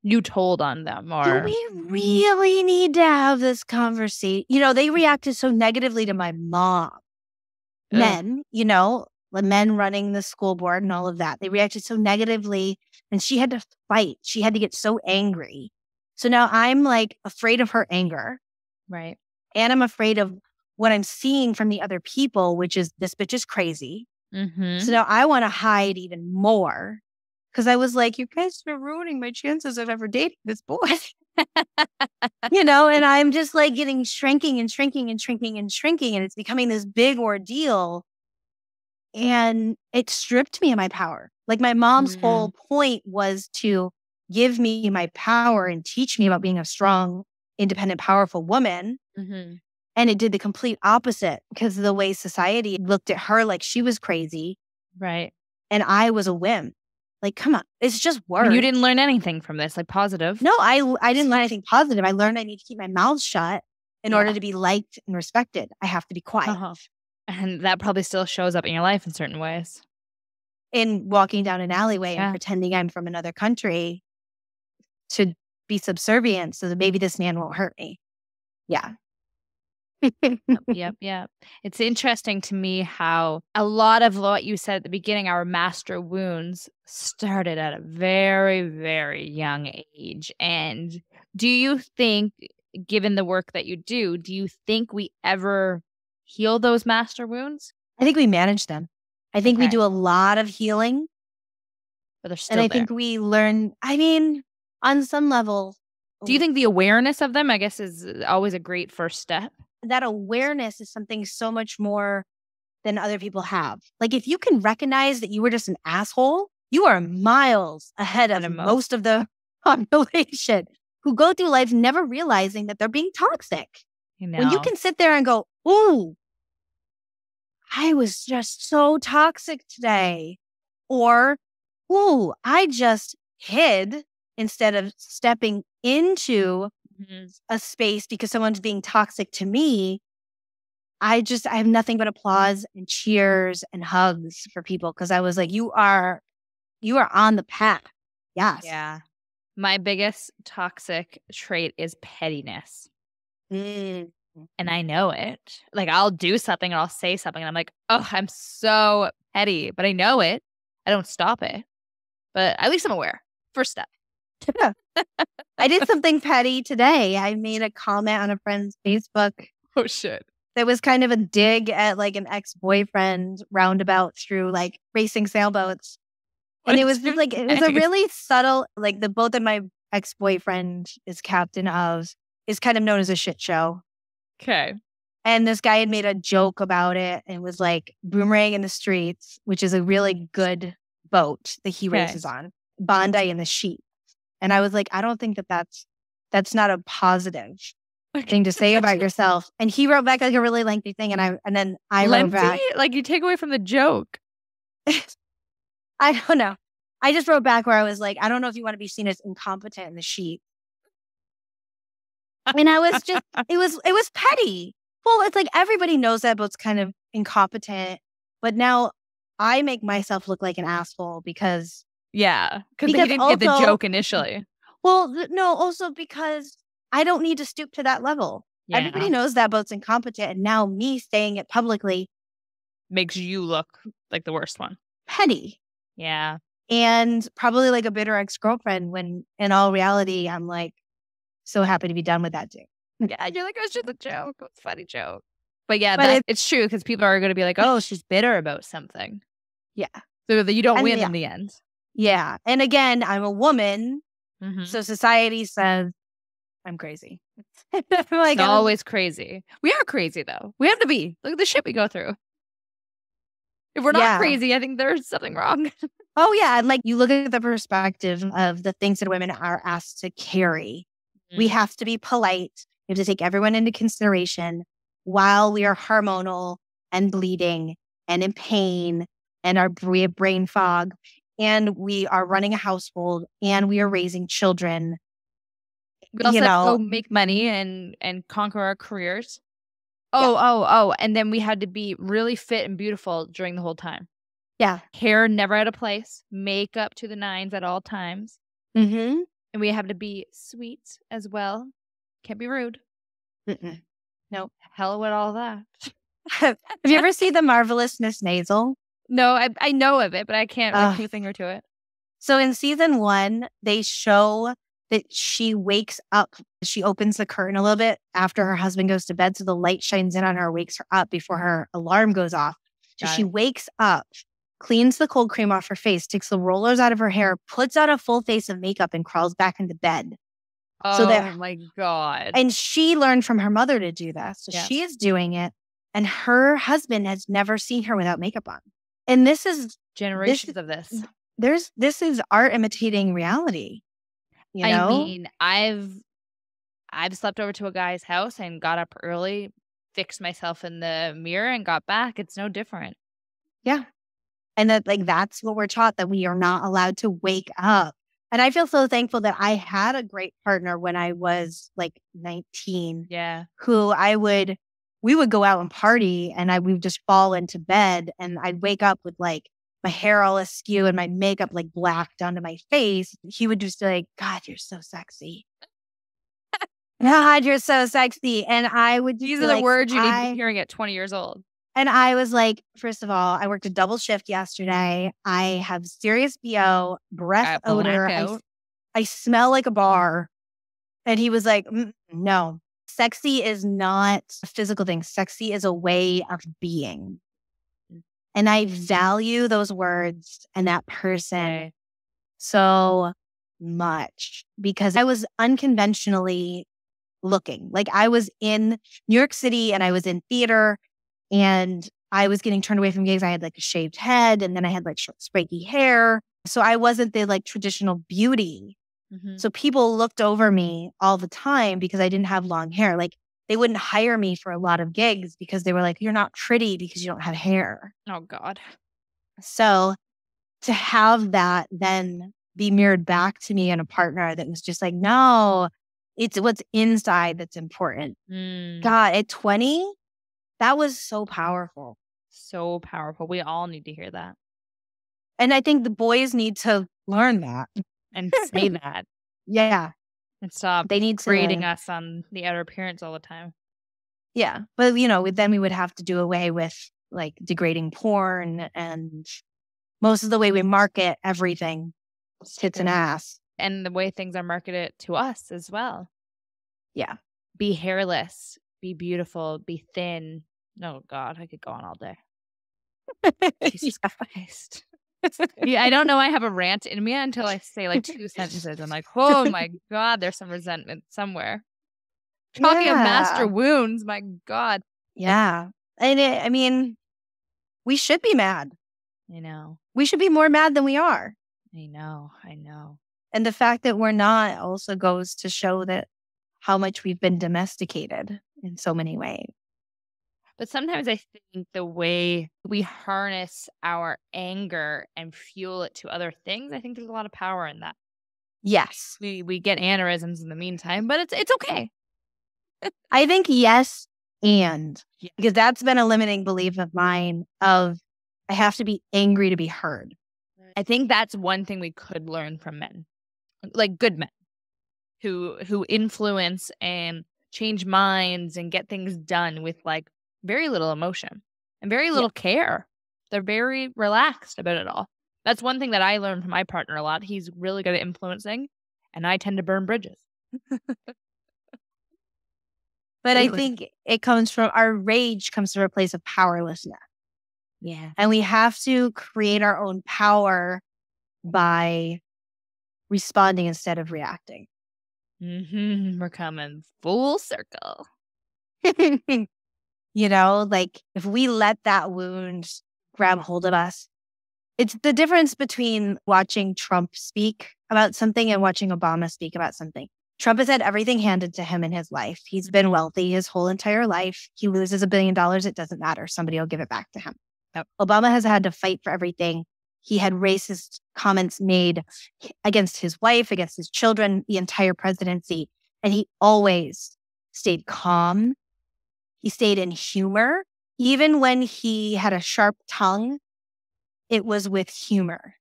you told on them, or do we really need to have this conversation? You know, they reacted so negatively to my mom. Men, you know, the men running the school board and all of that. They reacted so negatively and she had to fight. She had to get so angry. So now I'm like afraid of her anger. Right. And I'm afraid of what I'm seeing from the other people, which is this bitch is crazy. So now I want to hide even more. Because I was like, you guys are ruining my chances of ever dating this boy. You know, and I'm just like getting shrinking and shrinking and shrinking and shrinking. And it's becoming this big ordeal. And it stripped me of my power. Like my mom's whole point was to give me my power and teach me about being a strong, independent, powerful woman. And it did the complete opposite because of the way society looked at her like she was crazy. Right. And I was a whim. Like, come on, it's just words. And you didn't learn anything from this, like positive? No, I didn't learn anything positive. I learned I need to keep my mouth shut in order to be liked and respected. I have to be quiet. And that probably still shows up in your life in certain ways. In walking down an alleyway and pretending I'm from another country to be subservient so that maybe this man won't hurt me. Yeah. Yep. It's interesting to me how a lot of what you said at the beginning, our master wounds, started at a very, very young age. And do you think, given the work that you do you think we ever heal those master wounds? I think we manage them. I think we do a lot of healing. But they're still there. And I think we learn, I mean, on some level, Do you think the awareness of them, I guess, is always a great first step? That awareness is something so much more than other people have. Like, if you can recognize that you were just an asshole, you are miles ahead of most of the population who go through life never realizing that they're being toxic. When you can sit there and go, ooh, I was just so toxic today. Or, ooh, I just hid instead of stepping into a space because someone's being toxic to me. I have nothing but applause and cheers and hugs for people because I was like, you are on the path. Yes. Yeah. My biggest toxic trait is pettiness. And I know it. Like, I'll do something and I'll say something and I'm like, oh, I'm so petty, but I know it. I don't stop it. But at least I'm aware. First step. I did something petty today. I made a comment on a friend's Facebook. Oh, shit. That was kind of a dig at like an ex-boyfriend roundabout through like racing sailboats. And it was just like, it was a really subtle, like the boat that my ex-boyfriend is captain of is kind of known as a shit show. Okay. And this guy had made a joke about it and was like Boomerang in the Streets, which is a really good boat that he races on, Bondi in the Sheep. And I was like, I don't think that's not a positive thing to say about yourself. And he wrote back like a really lengthy thing. And then I wrote back. Like, you take away from the joke. I don't know. I just wrote back where I was like, I don't know if you want to be seen as incompetent in the sheep. And I was just, it was petty. Well, it's like everybody knows that boat's kind of incompetent, but now I make myself look like an asshole because. Yeah. Because you didn't get the joke initially. Well, no, also because I don't need to stoop to that level. Yeah. Everybody knows that boat's incompetent. And now me saying it publicly makes you look like the worst one. Petty. Yeah. And probably like a bitter ex-girlfriend when in all reality, I'm like so happy to be done with that dude. Yeah. You're like, it was just a joke. It was a funny joke. But yeah, it's true because people are going to be like, oh, she's bitter about something. Yeah. So that you don't win in the end. Yeah. And again, I'm a woman. So society says I'm crazy. Like, it's always crazy. We are crazy though. We have to be. Look at the shit we go through. If we're not crazy, I think there's something wrong. Oh, yeah. And like you look at the perspective of the things that women are asked to carry. We have to be polite. We have to take everyone into consideration while we are hormonal and bleeding and in pain and we have brain fog and we are running a household and we are raising children. We also have to go make money and conquer our careers. Oh. And then we had to be really fit and beautiful during the whole time. Yeah. Hair never out of place. Makeup to the nines at all times. Mm-hmm. And we have to be sweet as well. Can't be rude. Nope. Hell with all that. Have you ever seen The Marvelous Miss Maisel? No, I know of it, but I can't put a finger to it. So in season 1, they show that she wakes up. She opens the curtain a little bit after her husband goes to bed. So the light shines in on her, wakes her up before her alarm goes off. So she wakes up, cleans the cold cream off her face, takes the rollers out of her hair, puts on a full face of makeup and crawls back into bed. Oh my God. And she learned from her mother to do that. So she is doing it. And her husband has never seen her without makeup on. And this is generations of this. This is art imitating reality. You know? I mean, I've slept over to a guy's house and got up early, fixed myself in the mirror and got back. It's no different. Yeah. And that's what we're taught, that we are not allowed to wake up. And I feel so thankful that I had a great partner when I was like 19. Yeah. Who we would go out and party and we'd just fall into bed and I'd wake up with like my hair all askew and my makeup like black down to my face. He would just be like, God, you're so sexy. God, you're so sexy. And I would These are the words you need to be hearing at 20 years old. And I was like, first of all, I worked a double shift yesterday. I have serious BO, breath odor. I smell like a bar. And he was like, no, sexy is not a physical thing. Sexy is a way of being. And I value those words and that person so much because I was unconventionally looking. Like I was in New York City and I was in theater and I was getting turned away from gigs. I had like a shaved head and then I had like short, spiky hair. So I wasn't the like traditional beauty. Mm-hmm. So people looked over me all the time because I didn't have long hair. Like they wouldn't hire me for a lot of gigs because they were like, you're not pretty because you don't have hair. Oh, God. So to have that then be mirrored back to me and a partner that was just like, no, it's what's inside that's important. God, at 20, that was so powerful. So powerful. We all need to hear that. And I think the boys need to learn that. And say that. Yeah. And stop They need to grading us on the outer appearance all the time. Yeah. But, you know, then we would have to do away with like degrading porn and most of the way we market everything, tits and ass. And the way things are marketed to us as well. Yeah. Be hairless, be beautiful, be thin. Oh, God, I could go on all day. Jesus Christ. Yeah, I don't know I have a rant in me until I say like 2 sentences. I'm like, oh my God, there's some resentment somewhere. Talking of master wounds, my God. Yeah. And I mean, we should be mad. I know. We should be more mad than we are. I know. And the fact that we're not also goes to show that how much we've been domesticated in so many ways. But sometimes I think the way we harness our anger and fuel it to other things, I think there's a lot of power in that. Yes. We get aneurysms in the meantime, but it's okay. I think yes, because that's been a limiting belief of mine of I have to be angry to be heard. I think that's one thing we could learn from men, like good men who influence and change minds and get things done with like very little emotion and very little care. They're very relaxed about it all. That's one thing that I learned from my partner a lot. He's really good at influencing, and I tend to burn bridges. But I think it comes from our rage comes from a place of powerlessness. Yeah. And we have to create our own power by responding instead of reacting. We're coming full circle. You know, like if we let that wound grab hold of us, it's the difference between watching Trump speak about something and watching Obama speak about something. Trump has had everything handed to him in his life. He's been wealthy his whole entire life. He loses $1 billion. It doesn't matter. Somebody will give it back to him. Yep. Obama has had to fight for everything. He had racist comments made against his wife, against his children, the entire presidency. And he always stayed calm. He stayed in humor. Even when he had a sharp tongue, it was with humor.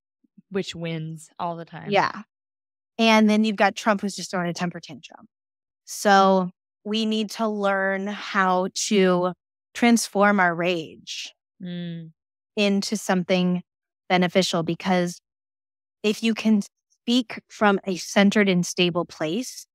Which wins all the time. Yeah. And then you've got Trump who's just throwing a temper tantrum. So we need to learn how to transform our rage into something beneficial, because if you can speak from a centered and stable place,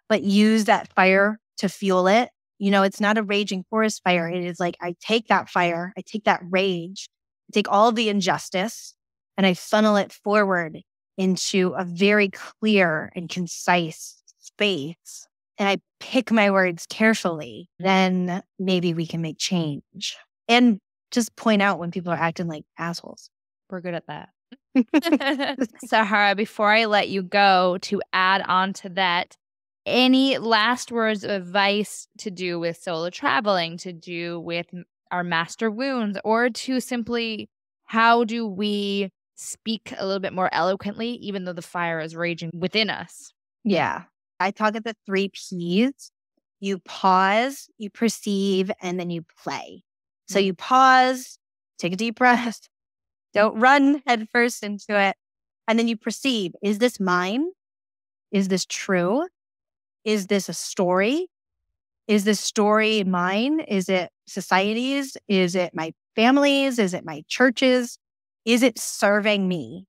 but use that fire to fuel it, you know, it's not a raging forest fire. It is like, I take that fire, I take that rage, I take all of the injustice and I funnel it forward into a very clear and concise space. And I pick my words carefully, then maybe we can make change. And just point out when people are acting like assholes. We're good at that. Sahara, before I let you go, to add on to that, any last words of advice to do with solo traveling, to do with our master wounds, or to simply how do we speak a little bit more eloquently, even though the fire is raging within us? Yeah. I talk at the 3 Ps. You pause, you perceive, and then you play. So you pause, take a deep breath, don't run headfirst into it. And then you perceive, is this mine? Is this true? Is this a story? Is this story mine? Is it society's? Is it my family's? Is it my church's? Is it serving me?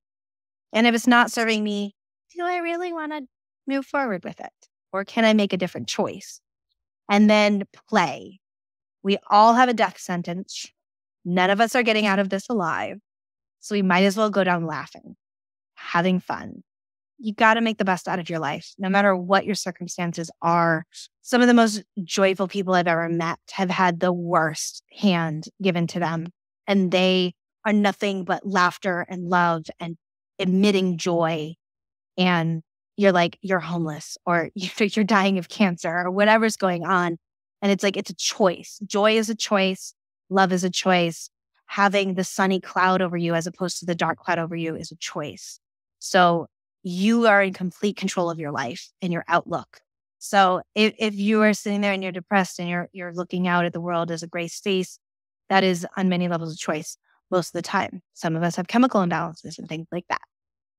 And if it's not serving me, do I really want to move forward with it? Or can I make a different choice? And then play. We all have a death sentence. None of us are getting out of this alive. So we might as well go down laughing, having fun, you got to make the best out of your life, no matter what your circumstances are. Some of the most joyful people I've ever met have had the worst hand given to them, and they are nothing but laughter and love and emitting joy. And you're like, you're homeless, or you're dying of cancer, or whatever's going on. And it's like, it's a choice. Joy is a choice. Love is a choice. Having the sunny cloud over you as opposed to the dark cloud over you is a choice. So you are in complete control of your life and your outlook. So if you are sitting there and you're depressed and you're looking out at the world as a gray space, that is on many levels of choice most of the time. Some of us have chemical imbalances and things like that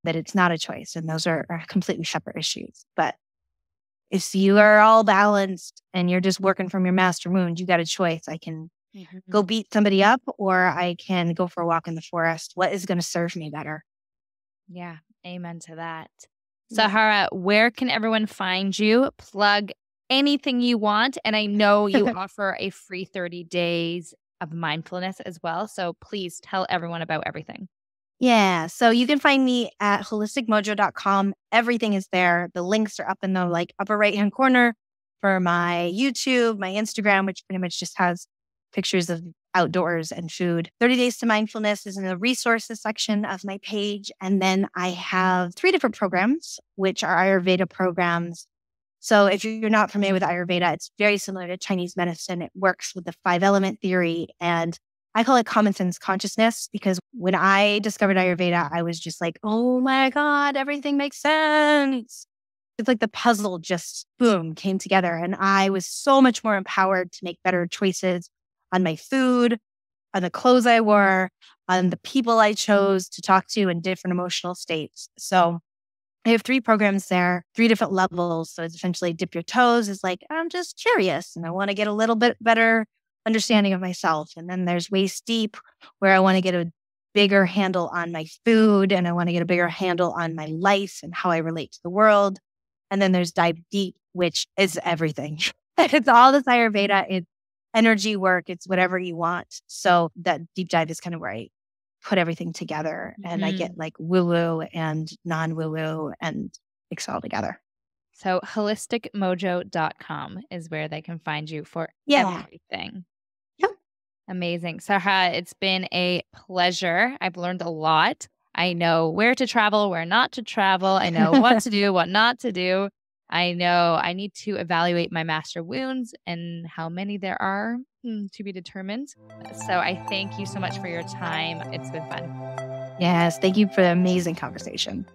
it's not a choice. And those are completely separate issues. But if you are all balanced and you're just working from your master wound, you got a choice. I can go beat somebody up, or I can go for a walk in the forest. What is going to serve me better? Yeah. Amen to that. Sahara, where can everyone find you? Plug anything you want. And I know you offer a free 30 days of mindfulness as well. So please tell everyone about everything. Yeah. So you can find me at holisticmojo.com. Everything is there. The links are up in the upper right-hand corner for my YouTube, my Instagram, which pretty much just has pictures of outdoors and food. 30 Days to Mindfulness is in the resources section of my page. And then I have 3 different programs, which are Ayurveda programs. So if you're not familiar with Ayurveda, it's very similar to Chinese medicine. It works with the 5-element theory. And I call it common sense consciousness, because when I discovered Ayurveda, I was just like, oh my God, everything makes sense. It's like the puzzle just, boom, came together. And I was so much more empowered to make better choices on my food, on the clothes I wore, on the people I chose to talk to in different emotional states. So I have 3 programs there, 3 different levels. So it's essentially dip your toes is like, I'm just curious and I want to get a little bit better understanding of myself. And then there's waist deep, where I want to get a bigger handle on my food, and I want to get a bigger handle on my life and how I relate to the world. And then there's dive deep, which is everything. It's all this Ayurveda. It's energy work. It's whatever you want. So that deep dive is kind of where I put everything together, and I get like woo-woo and non-woo-woo and mix it all together. So holisticmojo.com is where they can find you for everything. Yep. Amazing. Sahara, it's been a pleasure. I've learned a lot. I know where to travel, where not to travel. I know what to do, what not to do. I know I need to evaluate my master wounds and how many there are to be determined. So I thank you so much for your time. It's been fun. Yes. Thank you for the amazing conversation.